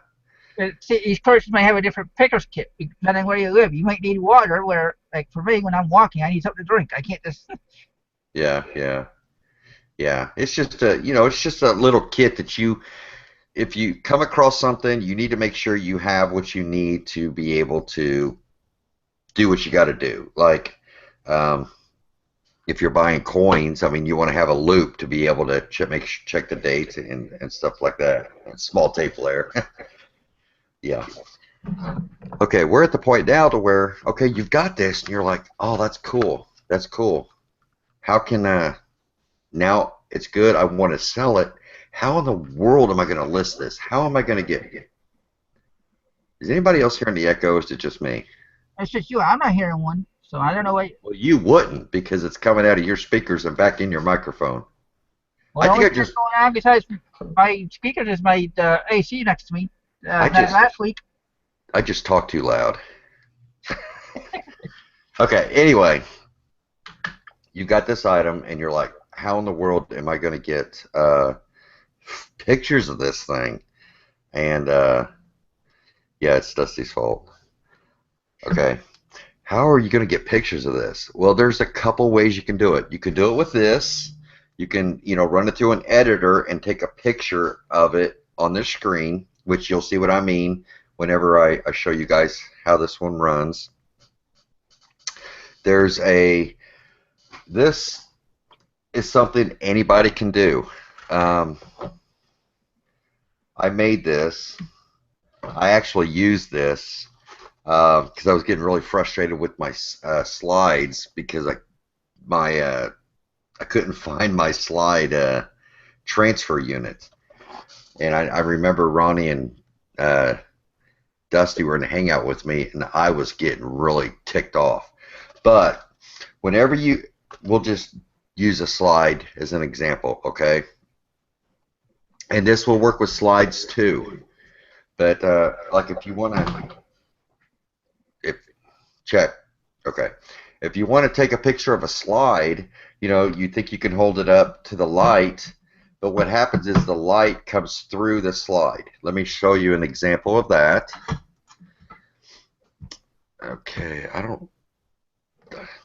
See, each person may have a different picker's kit depending where you live. You might need water, where, like for me, when I'm walking, I need something to drink. I can't just.
yeah, yeah, yeah. It's just a, it's just a little kit that if you come across something, you need to make sure you have what you need to be able to do what you got to do. Like, um, if you're buying coins, I mean, you want to have a loop to be able to check the dates and stuff like that. A small tape layer. Yeah. Okay, we're at the point now to where, okay, you've got this, and you're like, oh, that's cool. That's cool. How can now it's good. I want to sell it. How in the world am I going to list this? How am I going to get? Is anybody else hearing the echo? Or is it just me?
It's just you. I'm not hearing one, so I don't know what.
Well, you wouldn't because it's coming out of your speakers and back in your microphone.
Well,
I
the
think
only
I
thing that's
just
going on besides my speakers is my AC next to me.
I
That
just
last week.
I just talked too loud. Okay, anyway, you got this item and you're like, how in the world am I going to get pictures of this thing? And yeah, it's Dusty's fault. Okay. How are you going to get pictures of this? Well, there's a couple ways you can do it. You can do it with this. You can, run it through an editor and take a picture of it on the screen, which you'll see what I mean whenever I show you guys how this one runs. This is something anybody can do. I made this. I actually used this because I was getting really frustrated with my slides because I couldn't find my slide transfer unit, and I remember Ronnie and Dusty were in a hangout with me, and I was getting really ticked off. But whenever we'll just use a slide as an example, okay? And this will work with slides too. But like if you want to, if check, okay. If you want to take a picture of a slide, you think you can hold it up to the light, but what happens is the light comes through the slide. Let me show you an example of that. Okay,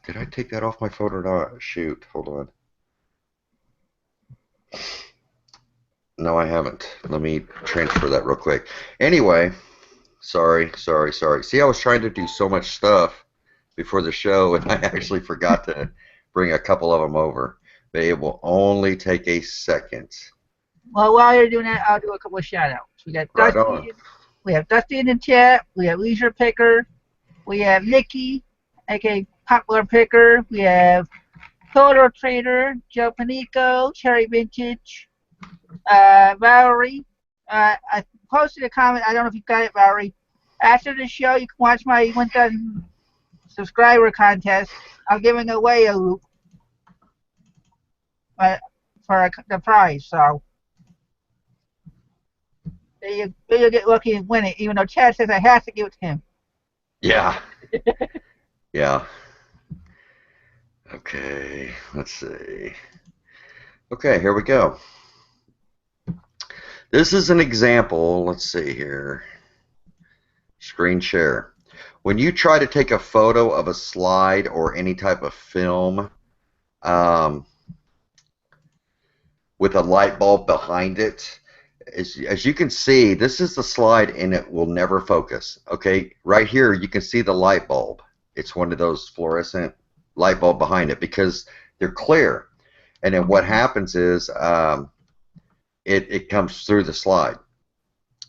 did I take that off my phone or not? Shoot, hold on. No, I haven't. Let me transfer that real quick. Anyway, sorry. See, I was trying to do so much stuff before the show, and I actually forgot to bring a couple of them over. But it will only take a second.
Well, while you're doing that, I'll do a couple of shout outs. We got
Right on.
Dusty. We have Dusty in the chat. We have Leisure Picker. We have Nikki, aka Popular Picker. We have Total Trader, Joe Panico, Cherry Vintage, Valerie. I posted a comment. I don't know if you got it, Valerie. After the show, you can watch my 1,000 subscriber contest. I'm giving away a loop for the prize. So you get lucky and win it, even though Chad says I have to give it to him.
Yeah. Yeah. Okay, let's see. Okay, here we go. This is an example. Let's see here. Screen share. When you try to take a photo of a slide or any type of film with a light bulb behind it, as you can see, this is the slide and it will never focus. Okay, right here you can see the light bulb. It's one of those fluorescent light bulb behind it because they're clear. And then what happens is it comes through the slide.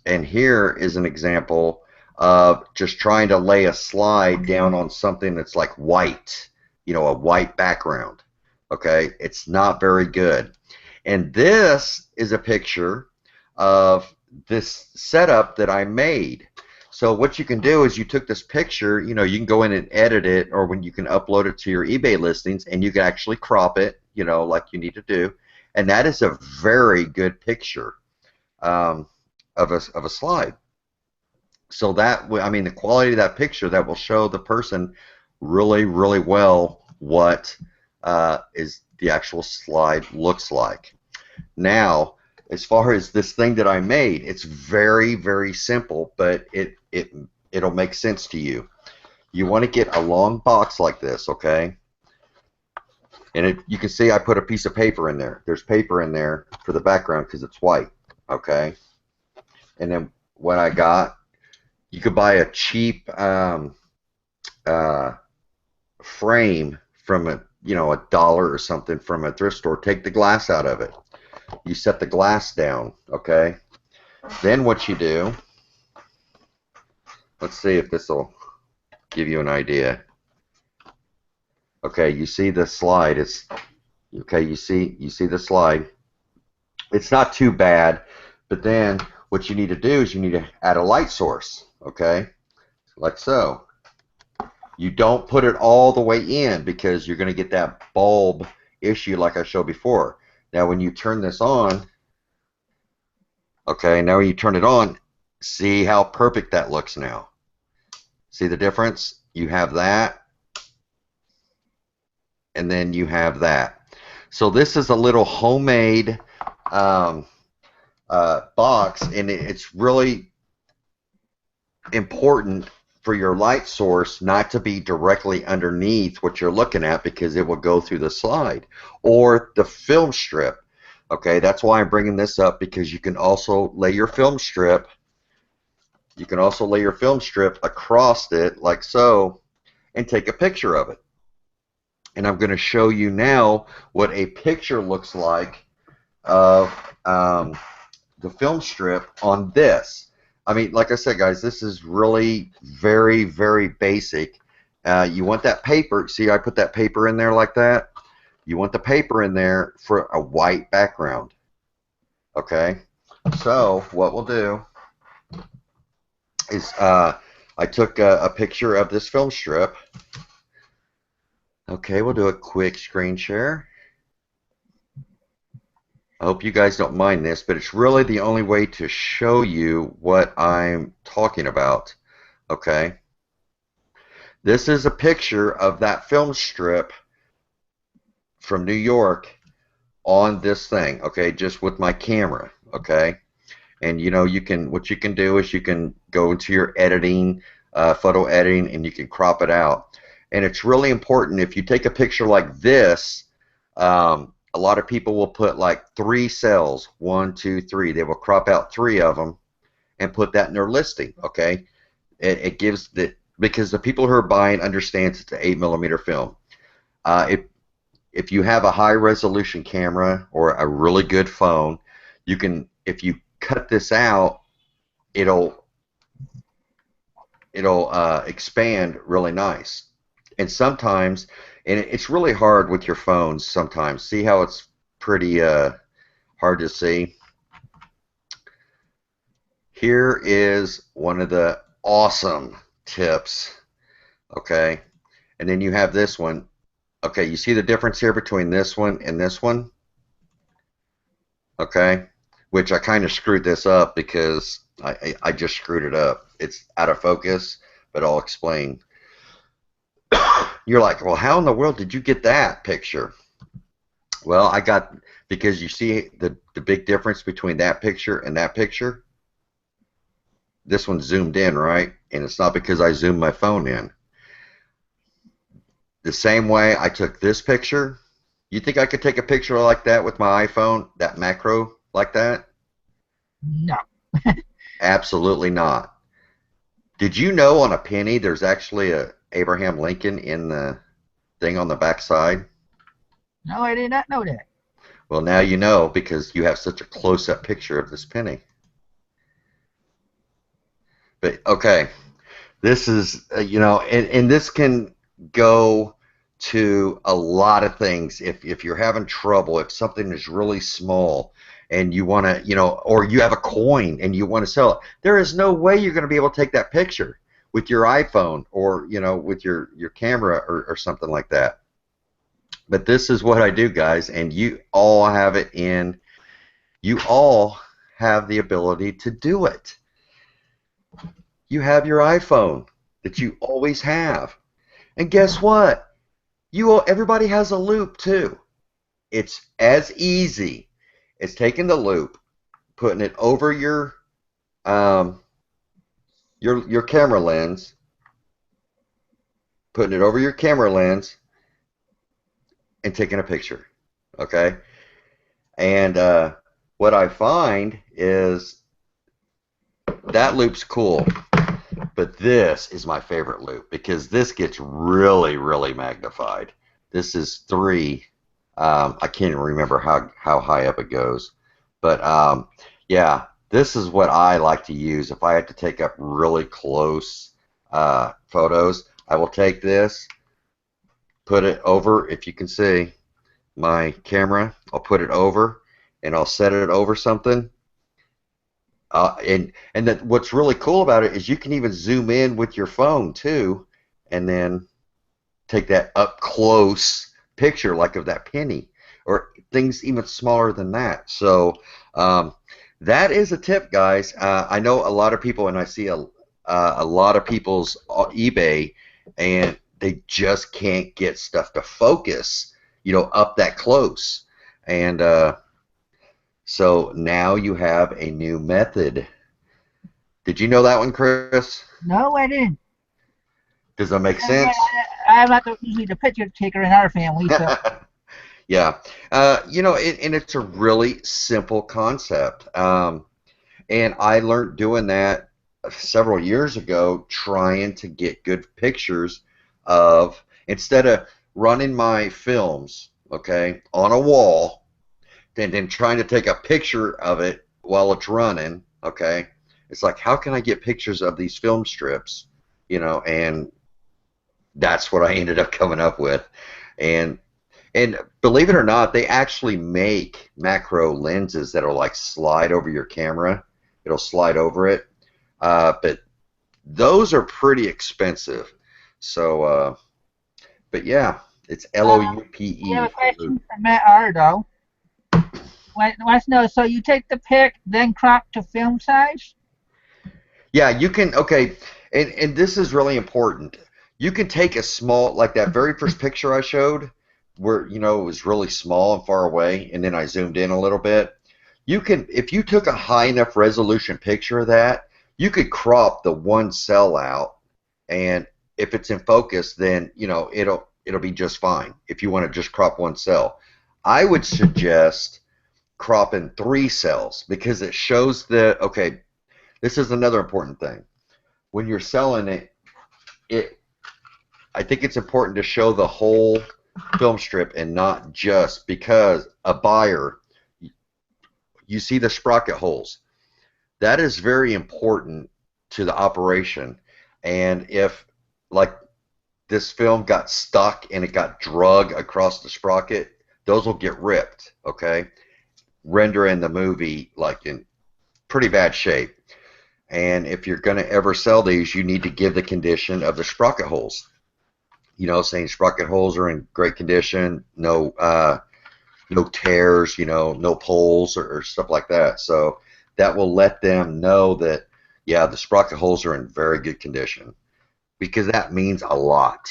And here is an example of just trying to lay a slide down on something that's like white, a white background. Okay, it's not very good. And this is a picture of this setup that I made. So what you can do is you took this picture, you can go in and edit it, or when you can upload it to your eBay listings, and you can actually crop it, like you need to do. And that is a very good picture of a slide. So that, I mean, the quality of that picture, that will show the person really, really well what is the actual slide looks like. Now, as far as this thing that I made, it's very, very simple, but it'll make sense to you. You want to get a long box like this, okay? And you can see I put a piece of paper in there. There's paper in there for the background because it's white, okay? And then what I got, you could buy a cheap frame from $1 or something from a thrift store. Take the glass out of it. You set the glass down, okay? Then what you do, let's see if this will give you an idea. Okay, you see the slide. It's okay. You see the slide. It's not too bad, but then what you need to do is you need to add a light source, okay? Like so. You don't put it all the way in because you're going to get that bulb issue like I showed before. Now when you turn this on, okay, now when you turn it on, see how perfect that looks now. See the difference? You have that, and then you have that. So this is a little homemade box, and it's really important for your light source not to be directly underneath what you're looking at because it will go through the slide or the film strip. Okay, that's why I'm bringing this up, because you can also lay your film strip. You can also lay your film strip across it like so and take a picture of it. And I'm going to show you now what a picture looks like of the film strip on this. I mean, like I said, guys, this is really very, very basic. You want that paper. See, I put that paper in there like that. You want the paper in there for a white background. Okay? So what we'll do is I took a picture of this film strip. Okay, we'll do a quick screen share. I hope you guys don't mind this, but it's really the only way to show you what I'm talking about. Okay? This is a picture of that film strip from New York on this thing, okay, just with my camera, okay? And what you can do is you can go into your editing, photo editing, and you can crop it out. And it's really important if you take a picture like this. A lot of people will put like 3 cells, 1, 2, 3. They will crop out 3 of them and put that in their listing. Okay, it gives because the people who are buying understands it's an 8mm film. If you have a high resolution camera or a really good phone, you can, if you cut this out, it'll expand really nice. And sometimes, and it's really hard with your phones sometimes. See how it's pretty hard to see? Here is one of the awesome tips, okay? And then you have this one. Okay, you see the difference here between this one and this one? Okay, which I kind of screwed this up because I just screwed it up. It's out of focus, but I'll explain. You're like, well, how in the world did you get that picture? Well, because you see the big difference between that picture and that picture? This one's zoomed in, right? And it's not because I zoomed my phone in. The same way I took this picture, you think I could take a picture like that with my iPhone, that macro like that?
No.
Absolutely not. Did you know on a penny there's actually a Abraham Lincoln in the thing on the back side?
No, I did not know that.
Well, now you know because you have such a close-up picture of this penny. But, okay, this is, and this can go to a lot of things. If you're having trouble, if something is really small and you want to, or you have a coin and you want to sell it, there is no way you're going to be able to take that picture with your iPhone or, with your camera or something like that. But this is what I do, guys, and you all have it in. You all have the ability to do it. You have your iPhone that you always have. And guess what? Everybody has a loop too. it's as easy as taking the loop, putting it over um, your camera lens, putting it over your camera lens, and taking a picture. Okay, and what I find is that loop's cool, but this is my favorite loop because this gets really, really magnified. This is 3. I can't even remember how high up it goes, but yeah, this is what I like to use if I have to take up really close photos. I will take this, put it over. If you can see my camera, I'll put it over, and I'll set it over something. And that what's really cool about it is you can even zoom in with your phone too, and then take that up close picture like of that penny or things even smaller than that. So that is a tip, guys. I know a lot of people, and I see a lot of people's eBay, and they just can't get stuff to focus, up that close. And so now you have a new method. Did you know that one, Chris?
No, I didn't.
Does that make
And again,
sense?
I'm not usually the picture taker in our family, so.
Yeah. And it's a really simple concept. And I learned doing that several years ago, trying to get good pictures of, instead of running my films, okay, on a wall, and then trying to take a picture of it while it's running, okay. It's like, how can I get pictures of these film strips, and that's what I ended up coming up with. And believe it or not, they actually make macro lenses that'll like slide over your camera. It'll slide over it. But those are pretty expensive. So, but yeah, it's
We have
LOUPE
a
for loop.
question from Matt Ardo. Wants to know, so you take the pic, then crop to film size?
Yeah, you can, okay, and this is really important. You can take a small, like that very first picture I showed, where, it was really small and far away, and then I zoomed in a little bit. You can, if you took a high enough resolution picture of that, you could crop the one cell out, and if it's in focus, then, it'll be just fine if you want to just crop one cell. I would suggest cropping 3 cells because it shows okay, this is another important thing. When you're selling it, I think it's important to show the whole film strip and not just because a buyer, you see the sprocket holes. That is very important to the operation. And if, like, this film got stuck and it got drug across the sprocket, those will get ripped, okay? Rendering the movie like in pretty bad shape. And if you're going to ever sell these, you need to give the condition of the sprocket holes. Saying sprocket holes are in great condition, no tears, no pulls or stuff like that. So that will let them know that, yeah, the sprocket holes are in very good condition because that means a lot.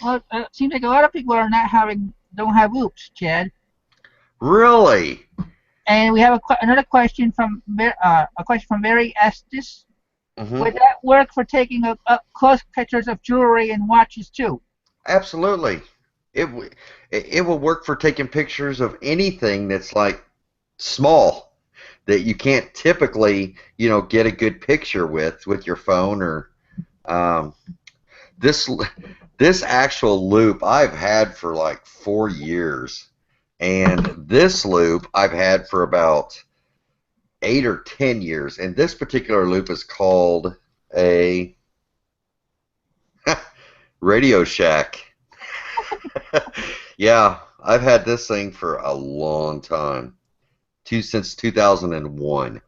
Well, it seems like a lot of people are don't have oops, Chad.
Really?
And we have another question from Mary Estes.
Hmm.
Would that work for taking up close pictures of jewelry and watches too?
Absolutely. It will work for taking pictures of anything that's like small that you can't typically, get a good picture with your phone or um, this this actual loop I've had for like 4 years, and this loop I've had for about 8 or 10 years, and this particular loop is called a Radio Shack. Yeah, I've had this thing for a long time, since 2001.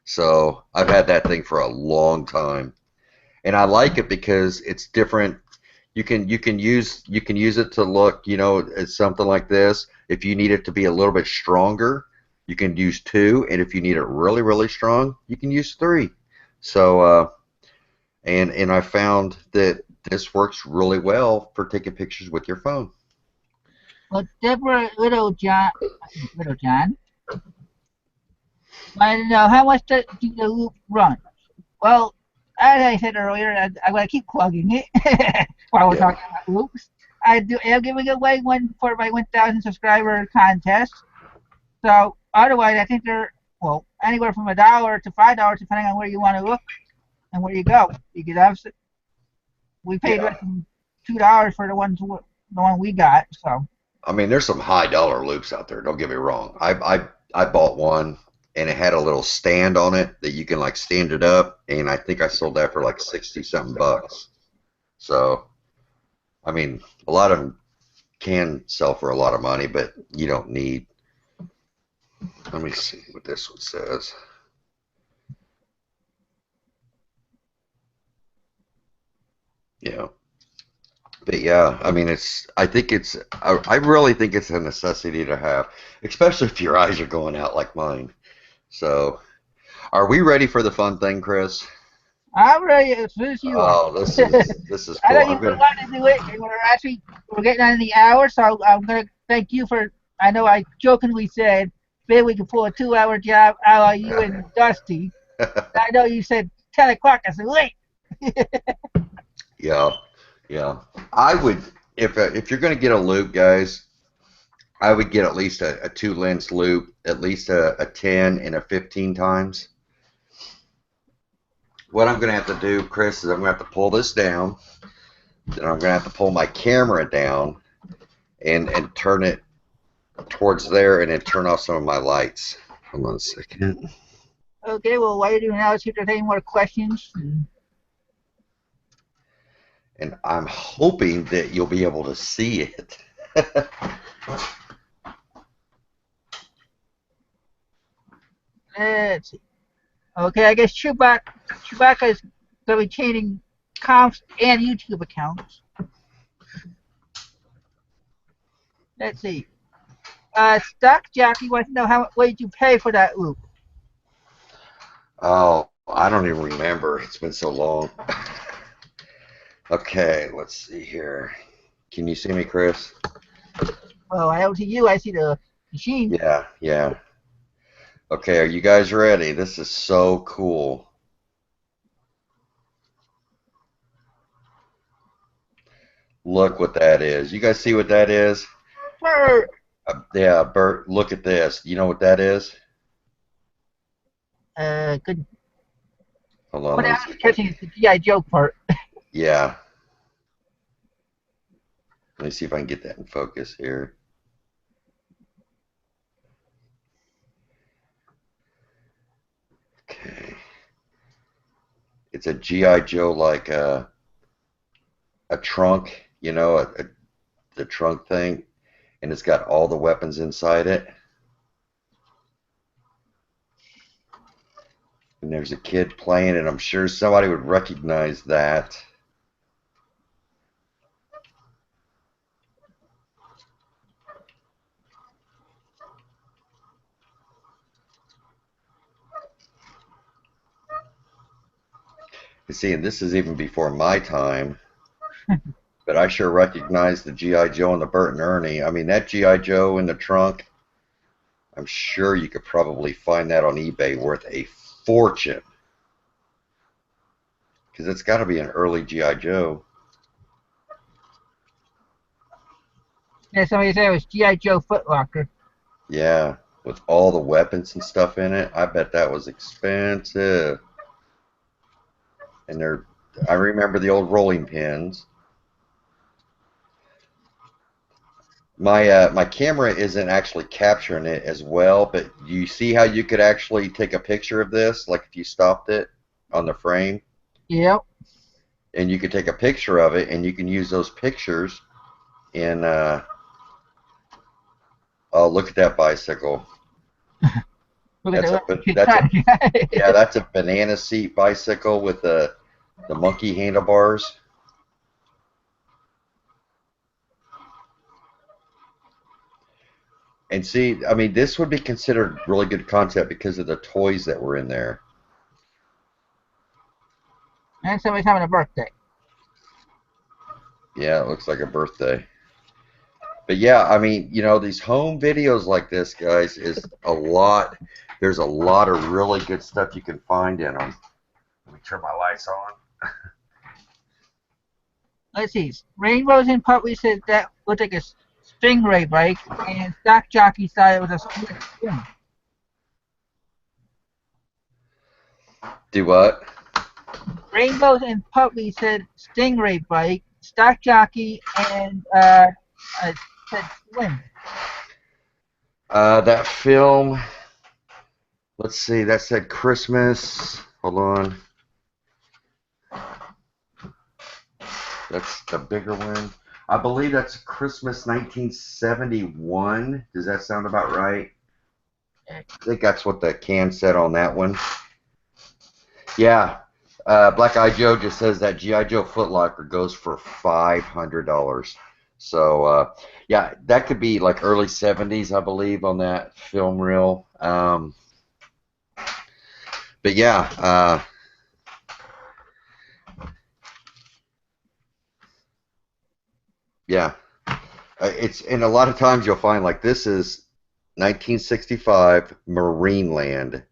So I've had that thing for a long time, and I like it because it's different. You can use it to look, at something like this. If you need it to be a little bit stronger, you can use 2, and if you need it really, really strong, you can use 3. So and I found that this works really well for taking pictures with your phone.
Well, Deborah Little John, wanted to know how much do the loop run? Well, as I said earlier, I'm going to keep plugging it while we're
Yeah.
talking about loops. I'm giving away one for my 1,000 subscriber contest. So otherwise, I think they're well anywhere from $1 to $5, depending on where you want to look and where you go. Because obviously we paid
Yeah.
less than $2 for the one we got. So
I mean, there's some high dollar loops out there. Don't get me wrong. I bought one and it had a little stand on it that you can like stand it up, and I think I sold that for like 60 something bucks. So, I mean, a lot of them can sell for a lot of money, but you don't need. Let me see what this one says. Yeah. But yeah, I mean, I think I really think it's a necessity to have, especially if your eyes are going out like mine. So, are we ready for the fun thing, Chris?
I'm ready as soon as you are.
Oh, this is
I
cool.
know you
I'm
really
gonna.
wanted to do it, and we're getting on the hour, so I'm gonna thank you for. I know I jokingly said maybe we could pull a 2 hour job out of you and Dusty. I know you said 10 o'clock. I said late.
Yeah, yeah. I would if you're gonna get a loop, guys. I would get at least a two lens loop, at least a 10 and a 15 times. What I'm gonna have to do, Chris, is I'm gonna have to pull this down. Then I'm gonna have to pull my camera down and turn it towards there, and then turn off some of my lights. Hold on a second.
Okay, well, while you're doing that, let's see if there's any more questions.
And I'm hoping that you'll be able to see it.
Let's see. Okay, I guess Chewbacca is going to be changing comps and YouTube accounts. Let's see. Stock Jockey wants to know what did you pay for that loop?
Oh, I don't even remember. It's been so long. Okay, let's see here. Can you see me, Chris?
Well, I don't see you. I see the machine.
Yeah, yeah. Okay, are you guys ready? This is so cool. Look what that is. You guys see what that is?
Bert.
Yeah, Bert, look at this. You know what that is?
Good.
Hold on,
What
let me
I
see
was
if I
catching
can.
is the GI Joe part.
Yeah, let me see if I can get that in focus here. Okay, it's a GI Joe like a trunk, the trunk thing, and it's got all the weapons inside it. And there's a kid playing, and I'm sure somebody would recognize that. You see, and this is even before my time, but I sure recognize the GI Joe and the Bert and Ernie. I mean, that GI Joe in the trunk, I'm sure you could probably find that on eBay worth a fortune, because it's got to be an early GI Joe.
Yeah, somebody said it was GI Joe Footlocker.
Yeah, with all the weapons and stuff in it. I bet that was expensive. And I remember the old rolling pins. My camera isn't actually capturing it as well, but you see how you could actually take a picture of this, like if you stopped it on the frame,
Yep.
and you could take a picture of it, and you can use those pictures in. Oh, look at that bicycle.
Look at
That's
the
that's a yeah,
guy.
that's a banana seat bicycle with the monkey handlebars. And see, I mean, this would be considered really good content because of the toys that were in there.
And somebody's having a birthday.
Yeah, it looks like a birthday. But yeah, I mean, these home videos like this, guys, is a lot. There's a lot of really good stuff you can find in them. Let me turn my lights on.
Let's see. Rainbows in Puppy said that looked like a stingray bike, and Stock Jockey thought it was a swim.
Do what?
Rainbows and Puppy said stingray bike, Stock Jockey, and said swim.
That film. Let's see. That said Christmas. Hold on. That's the bigger one. I believe that's Christmas 1971. Does that sound about right? I think that's what the can said on that one. Yeah. Black Eye Joe just says that G.I. Joe Footlocker goes for $500. So, yeah, that could be like early 70s, I believe, on that film reel. But yeah, yeah. And a lot of times you'll find like this is 1965 Marineland.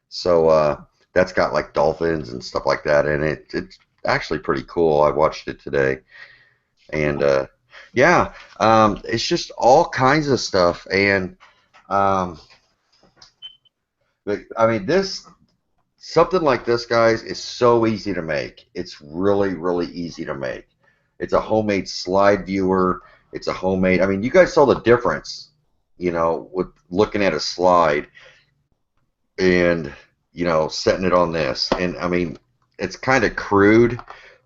So that's got like dolphins and stuff like that in it. It's actually pretty cool. I watched it today. And yeah, it's just all kinds of stuff. And but, I mean, something like this, guys, is so easy to make. It's really, really easy to make. It's a homemade slide viewer. It's a homemade. I mean, you guys saw the difference, with looking at a slide and, setting it on this. And I mean, it's kind of crude,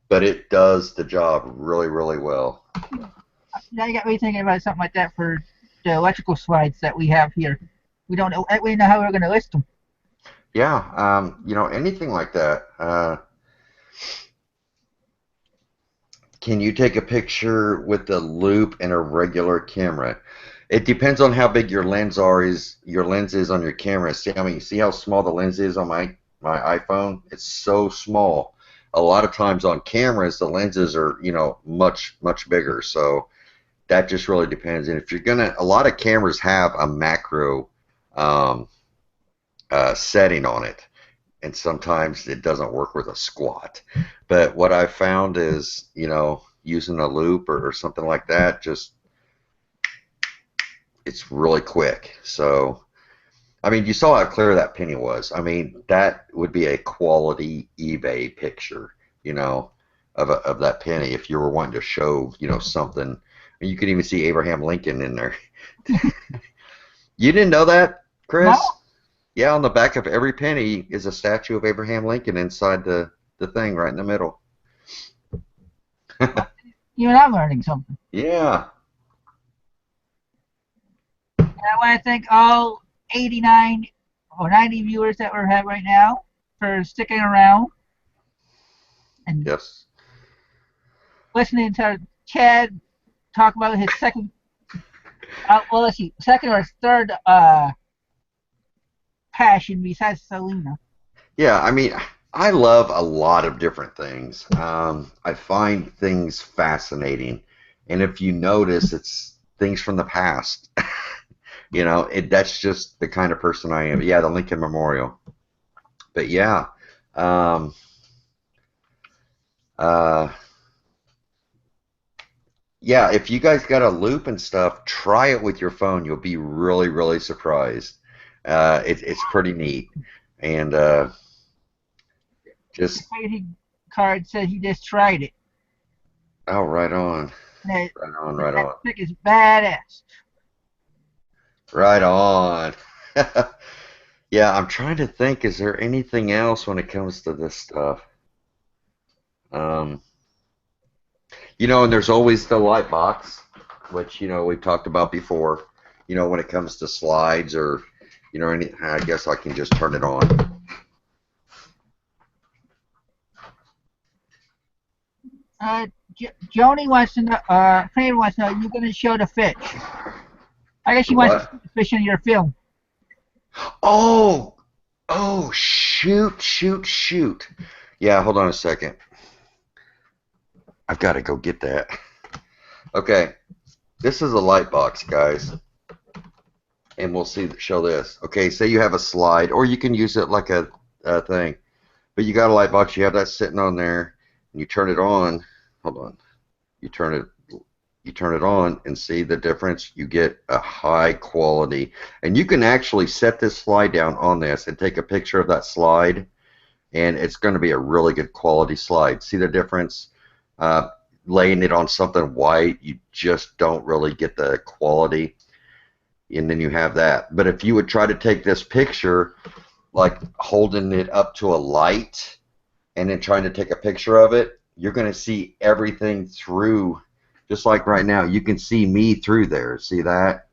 but it does the job really, really well.
Now you got me thinking about something like that for the electrical slides that we have here. We don't know. We know how we're going to list them.
Yeah, anything like that. Can you take a picture with the loop and a regular camera? It depends on how big your lens is on your camera. See how small the lens is on my iPhone? It's so small. A lot of times on cameras, the lenses are, much, much bigger. So that just really depends. And if you're a lot of cameras have a macro setting on it, and sometimes it doesn't work with a squat. But what I found is, using a loop or something like that, just it's really quick. So, I mean, you saw how clear that penny was. I mean, that would be a quality eBay picture, of that penny if you were wanting to show, something. And you could even see Abraham Lincoln in there. You didn't know that, Chris?
No.
Yeah, on the back of every penny is a statue of Abraham Lincoln inside the thing right in the middle.
Even I'm learning something.
Yeah.
And I want to thank all 89 or 90 viewers that we have right now for sticking around and
Yes.
listening to Chad talk about his second, well, let's see, second or third passion besides Selena.
Yeah, I mean, I love a lot of different things. I find things fascinating. And if you notice, it's things from the past. That's just the kind of person I am. Yeah, the Lincoln Memorial. But yeah, uh, yeah, if you guys got a loop and stuff, try it with your phone. You'll be really, really surprised. It's pretty neat. And just,
Crazy Card says he just tried it.
oh, right on.
That,
Right on, right
that
on.
trick is badass.
Right on. Yeah, I'm trying to think, is there anything else when it comes to this stuff? Um, and there's always the light box, which, we've talked about before, when it comes to slides or, I guess I can just turn it on.
Joni wants to know, Fran wants to know, you're going to show the fish. I guess she wants to
What?
see the fish in your film.
Oh, oh, shoot, shoot, shoot. Yeah, hold on a second. I've got to go get that. Okay. this is a light box, guys. And we'll show this. Okay, say you have a slide, or you can use it like a thing. But you got a light box, you have that sitting on there, and you turn it on. Hold on. You turn it on and see the difference. You get a high quality. And you can actually set this slide down on this and take a picture of that slide, and it's going to be a really good quality slide. See the difference? Laying it on something white, you just don't really get the quality. And then you have that. But if you would try to take this picture, like holding it up to a light and then trying to take a picture of it, you're going to see everything through. Just like right now, you can see me through there. See that?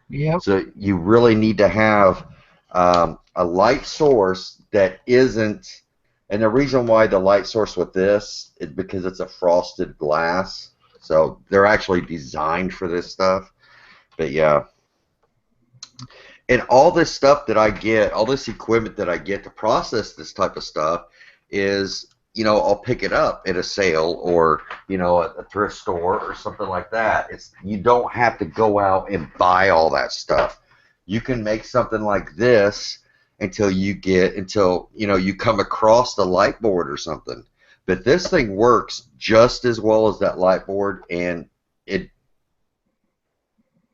Yep.
So you really need to have a light source that isn't, and the reason why the light source with this is because it's a frosted glass. So they're actually designed for this stuff. But yeah. And all this stuff that I get, all this equipment that I get to process this type of stuff is, you know, I'll pick it up at a sale or, you know, at a thrift store or something like that. You don't have to go out and buy all that stuff. You can make something like this until you know, you come across the light board or something. But this thing works just as well as that light board, and it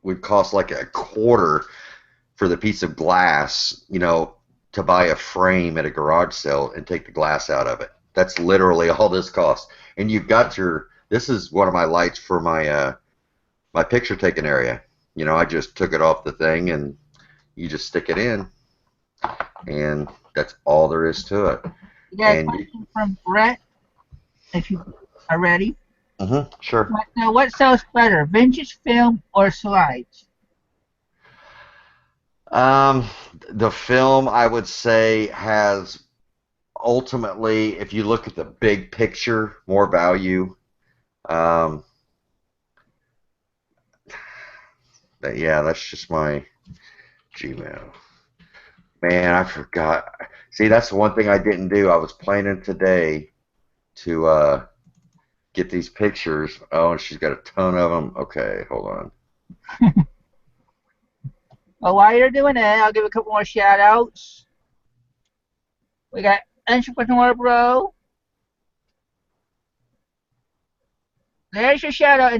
would cost like a quarter for the piece of glass, you know, to buy a frame at a garage sale and take the glass out of it. That's literally all this costs. And you've got this is one of my lights for my my picture taking area. You know, I just took it off the thing and you just stick it in, and that's all there is to it.
You got a question from Brett, if you are ready.
Sure.
Now, what sells better, vintage film or slides?
The film, I would say, has ultimately, if you look at the big picture, more value. But yeah, that's just my Gmail. Man, I forgot. See, that's the one thing I didn't do. I was planning today to get these pictures. Oh, and she's got a ton of them. Okay, hold on.
Well, while you're doing that, I'll give a couple more shout outs. We got Entrepreneur Bro. There's your shout out,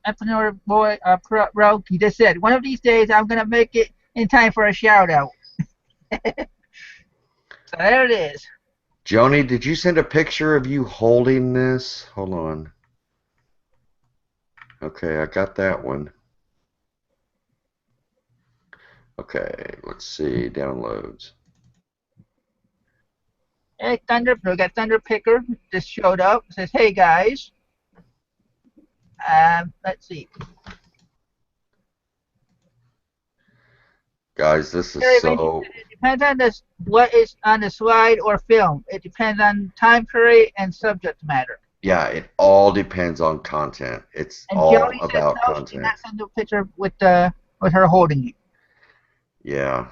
Entrepreneur Boy, Bro. He just said, one of these days I'm going to make it in time for a shout out. So there it is.
Joni, did you send a picture of you holding this? Hold on. Okay, I got that one. Okay, let's see. Downloads.
Hey, we got Thunder Picker just showed up. Says, hey guys. Let's see.
Guys, this is so.
It depends on what is on the slide or film. It depends on time period and subject matter.
Yeah, it all depends on content. It's
and
all
Jody
about
says, no,
content.
she did not send a picture with her holding it.
Yeah.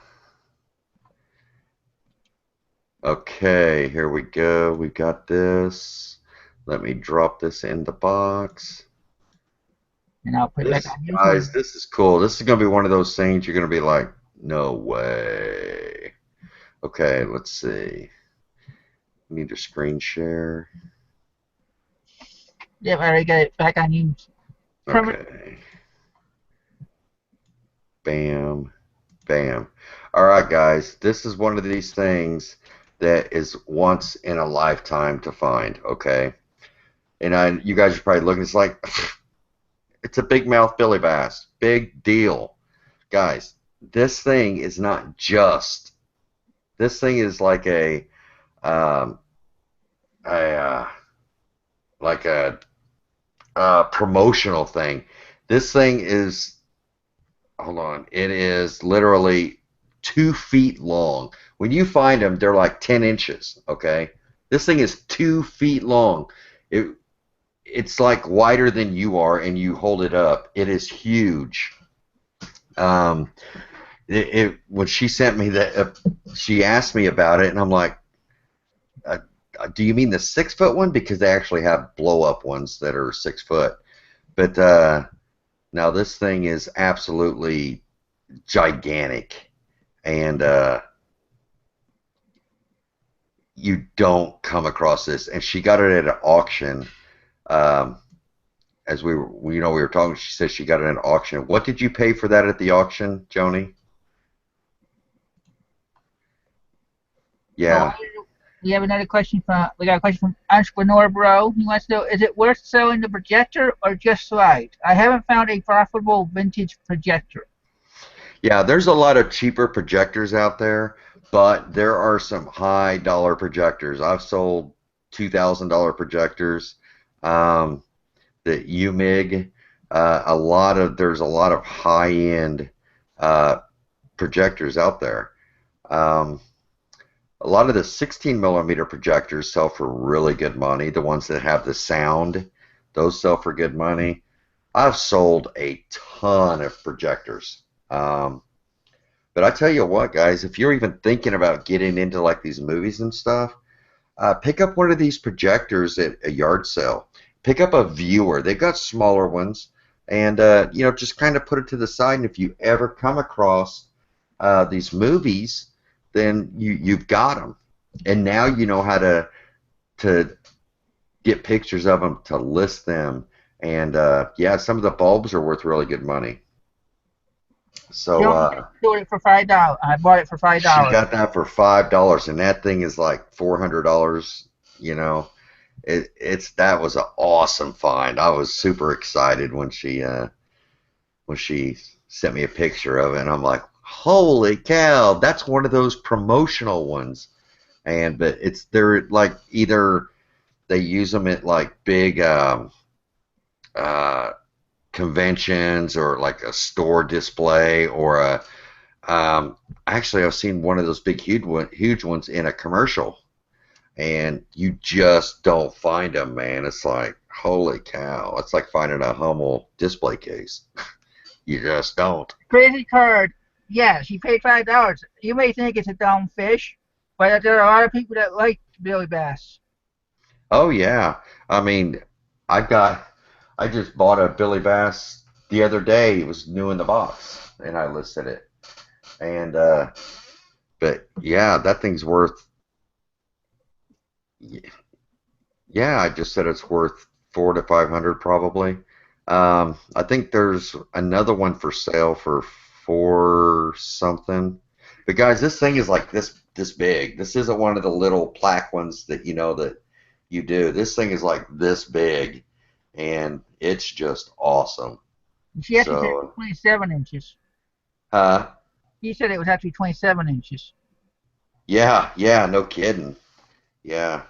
Okay, here we go. We got this. Let me drop this in the box.
And I'll put it back on YouTube.
Guys, this is cool. This is going to be one of those things you're going to be like, no way. Okay, let's see. Need to screen share.
Yep, I already got it back on YouTube.
Okay. Bam. Bam. All right, guys. This is one of these things that is once in a lifetime to find, okay? And you guys are probably looking, it's like, it's a big mouth Billy Bass. Big deal. Guys, this thing is not just, this thing is like a promotional thing. This thing is, hold on, it is literally 2 feet long. When you find them, they're like 10 inches, okay? This thing is 2 feet long. It's like wider than you are, and you hold it up. It is huge. When she sent me that, she asked me about it, and I'm like, do you mean the 6 foot one? Because they actually have blow up ones that are 6 foot. But Now this thing is absolutely gigantic, and you don't come across this. And she got it at an auction. Um, as we were talking, she said she got it at an auction. What did you pay for that at the auction, Joni?
Oh,
Yeah,
we have another question from we got a question from Entrepreneur Bro. He wants to know: is it worth selling the projector or just slides? I haven't found a profitable vintage projector.
yeah. There's a lot of cheaper projectors out there, but there are some high dollar projectors. I've sold $2,000 projectors. Um, the UMIG, there's a lot of high end uh, projectors out there. Um, a lot of the 16 millimeter projectors sell for really good money. The ones that have the sound, those sell for good money. I've sold a ton of projectors. But I tell you what, guys, if you're even thinking about getting into like these movies and stuff, pick up one of these projectors at a yard sale. Pick up a viewer. They've got smaller ones, and just kind of put it to the side. And if you ever come across these movies, then you've got them, and now you know how to get pictures of them, to list them, and yeah, some of the bulbs are worth really good money. So
Joni sold it for $5. I bought it for five
she
dollars.
got that for $5, and that thing is like $400. You know, that was an awesome find. I was super excited when she sent me a picture of it, and I'm like, holy cow, that's one of those promotional ones. But they're like either they use them at like big uh, conventions or like a store display or a actually I've seen one of those big huge ones in a commercial, and you just don't find them, man. It's like, holy cow. It's like finding a Hummel display case. You just don't.
Crazy card. Yeah, she paid $5. You may think it's a dumb fish, but there are a lot of people that like Billy Bass.
Oh, yeah. I mean, I got, I just bought a Billy Bass the other day. It was new in the box, and I listed it. And, but yeah, that thing's worth, yeah, I just said it's worth 400 to 500 probably. I think there's another one for sale for four something. But guys, this thing is like this big. This isn't one of the little plaque ones that you know that you do. This thing is like this big, and it's just awesome.
She actually said it was
So,
27 inches.
uh,
He said it was actually 27 inches.
yeah, yeah, no kidding. Yeah.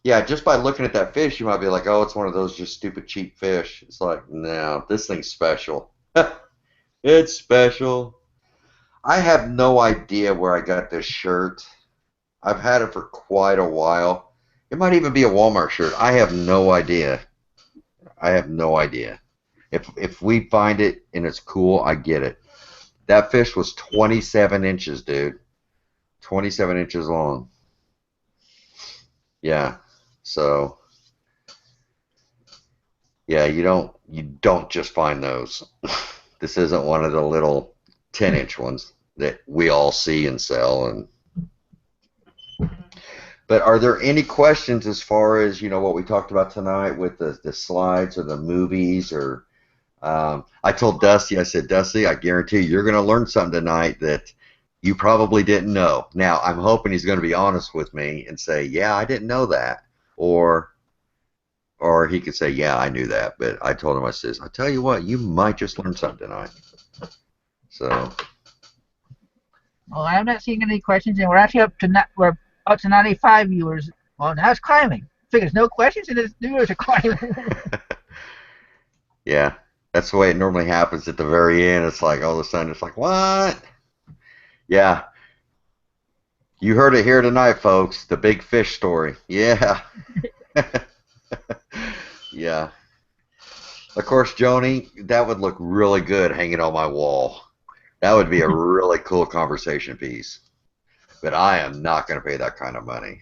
Yeah, just by looking at that fish, you might be like, oh, it's one of those just stupid cheap fish. It's like, no, this thing's special. It's special. I have no idea where I got this shirt. I've had it for quite a while. It might even be a Walmart shirt. I have no idea. I have no idea. If we find it and it's cool, I get it. That fish was 27 inches, dude. 27 inches long. Yeah. So, yeah, you don't just find those. This isn't one of the little 10-inch ones that we all see and sell. But are there any questions as far as what we talked about tonight with the slides or the movies or I told Dusty, I said, Dusty, I guarantee you're going to learn something tonight that you probably didn't know. Now, I'm hoping he's going to be honest with me and say, yeah, I didn't know that. Or he could say, yeah, I knew that. But I told him, I says, I tell you what, you might just learn something tonight. So,
Well, I'm not seeing any questions, and we're actually we're up to 95 viewers. Well, now it's climbing. Figures no questions, and the viewers are climbing.
yeah, that's the way it normally happens at the very end. It's like all of a sudden, it's like, what? Yeah, you heard it here tonight, folks. The big fish story. Yeah. Yeah. Of course, Joni, that would look really good hanging on my wall. That would be a really cool conversation piece. But I am not going to pay that kind of money.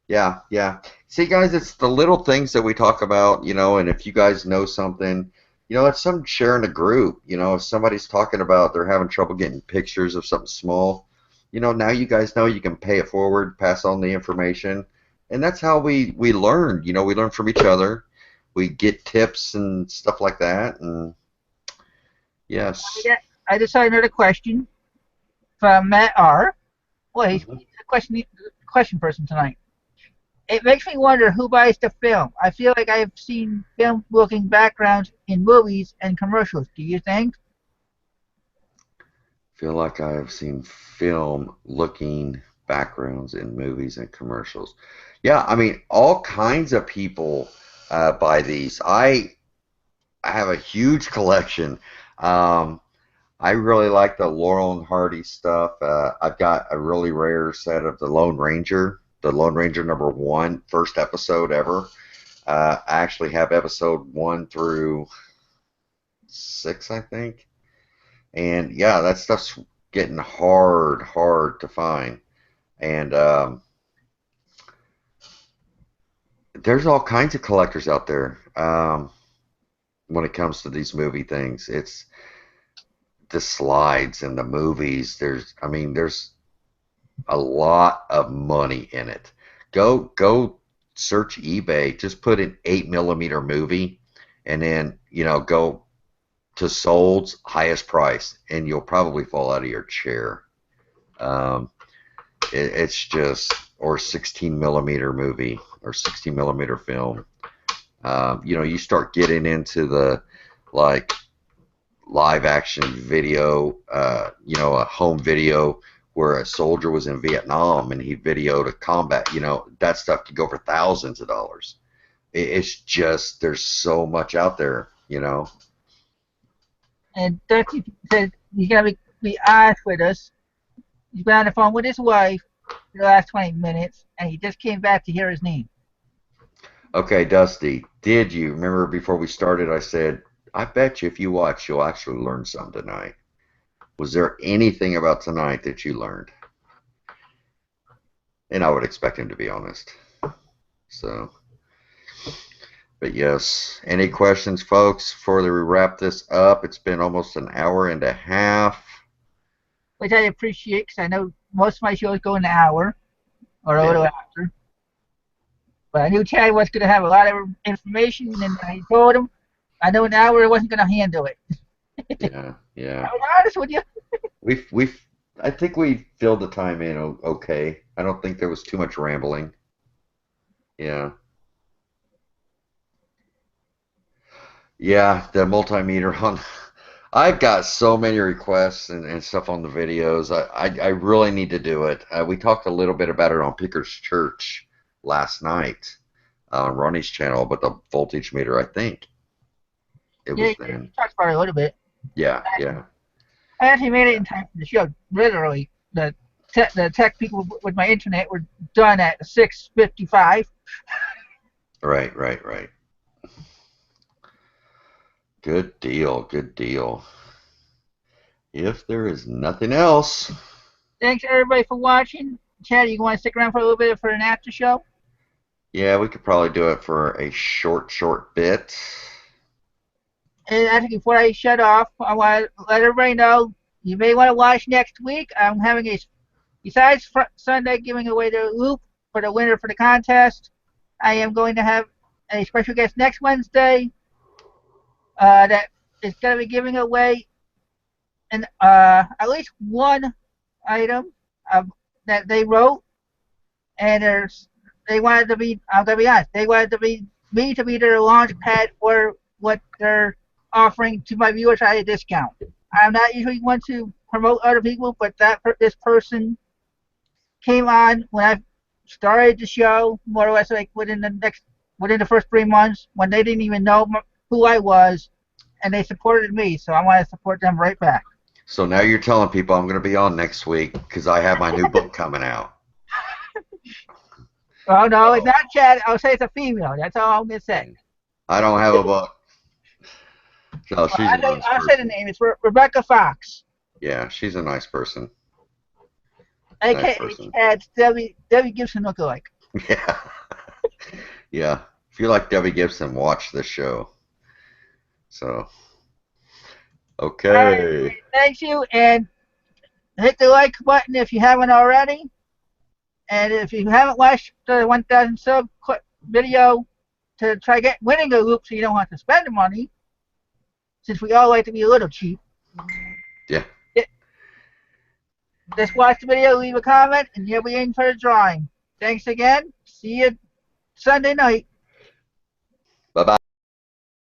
Yeah, yeah. See, guys, it's the little things that we talk about, and if you guys know something, it's something to share in a group. If somebody's talking about they're having trouble getting pictures of something small, now you guys know you can pay it forward, pass on the information, and that's how we learn. We learn from each other. We get tips and stuff like that, and yes.
Yeah, I just saw another question from Matt R. Well, he's
Mhm.
a question person tonight. It makes me wonder who buys the film. I feel like I've seen film-looking backgrounds in movies and commercials. Do you think?
Feel like I have seen film looking backgrounds in movies and commercials. Yeah, I mean, all kinds of people buy these. I have a huge collection. Um, I really like the Laurel and Hardy stuff. I've got a really rare set of the Lone Ranger number one, first episode ever. I actually have episode 1 through 6, I think. And yeah, that stuff's getting hard to find. And there's all kinds of collectors out there when it comes to these movie things. It's the slides and the movies. There's a lot of money in it. Go search eBay. Just put an 8 millimeter movie, and then go to sold's highest price, and you'll probably fall out of your chair. Um, it's just or 16 millimeter movie or 16 millimeter film. You start getting into the like live action video, a home video where a soldier was in Vietnam and he videoed a combat, that stuff could go for thousands of dollars. It's just, there's so much out there.
And Dusty said he's gonna be honest with us. He's been on the phone with his wife for the last 20 minutes, and he just came back to hear his name.
Okay, Dusty, did you remember before we started? I said, I bet you if you watch, you'll actually learn something tonight. Was there anything about tonight that you learned? And I would expect him to be honest. So, but yes. Any questions, folks, before we wrap this up? It's been almost an hour and a half.
Which I appreciate because I know most of my shows go an hour or a little
Yeah,
after. But I knew Chad was going to have a lot of information, and I told him I know an hour wasn't going to handle it.
yeah,
I
yeah.
was honest with you.
We've I think we filled the time in okay. I don't think there was too much rambling. Yeah. Yeah, the multimeter on I've got so many requests and stuff on the videos. I really need to do it. We talked a little bit about it on Picker's Church last night on Ronnie's channel, but the voltage meter, I think it
Yeah,
was
you
then.
talked about it a little bit.
Yeah, yeah,
I actually made it
yeah.
in time for the show. Literally, the tech people with my internet were done at 6:55.
Right, right, right. Good deal, good deal. If there is nothing else,
Thanks everybody for watching. Chad, you want to stick around for a little bit for an after show?
yeah, we could probably do it for a short bit.
And I think before I shut off, I want to let everybody know you may want to watch next week. I'm having a besides Sunday giving away the loop for the winner for the contest. I am going to have a special guest next Wednesday that is going to be giving away at least one item that they wrote, and they wanted to be. I'm going to be honest. They wanted to be me to be their launch pad for what they're offering to my viewers at a discount. I'm not usually one to promote other people, but this person came on when I started the show, more or less like within the first 3 months when they didn't even know who I was, and they supported me. So I want to support them right back.
So now you're telling people I'm going to be on next week because I have my new book coming out.
Oh no, it's
Oh,
not Chad. I'll say it's a female. That's all I'm gonna say.
I don't have a book. No,
Well,
she's a nice
I'll say the
person.
name. It's Rebecca Fox,
Yeah, she's a nice person. Nice
aka
person.
Chad's Debbie Gibson lookalike.
Yeah. Yeah. If you like Debbie Gibson, watch this show. So,
All right,
okay.
thank you, and hit the like button if you haven't already. And if you haven't watched the 1,000 sub video to try winning a loop so you don't have to spend the money, since we all like to be a little cheap,
Yeah.
just watch the video, leave a comment, and you'll be in for the drawing. Thanks again. See you Sunday night.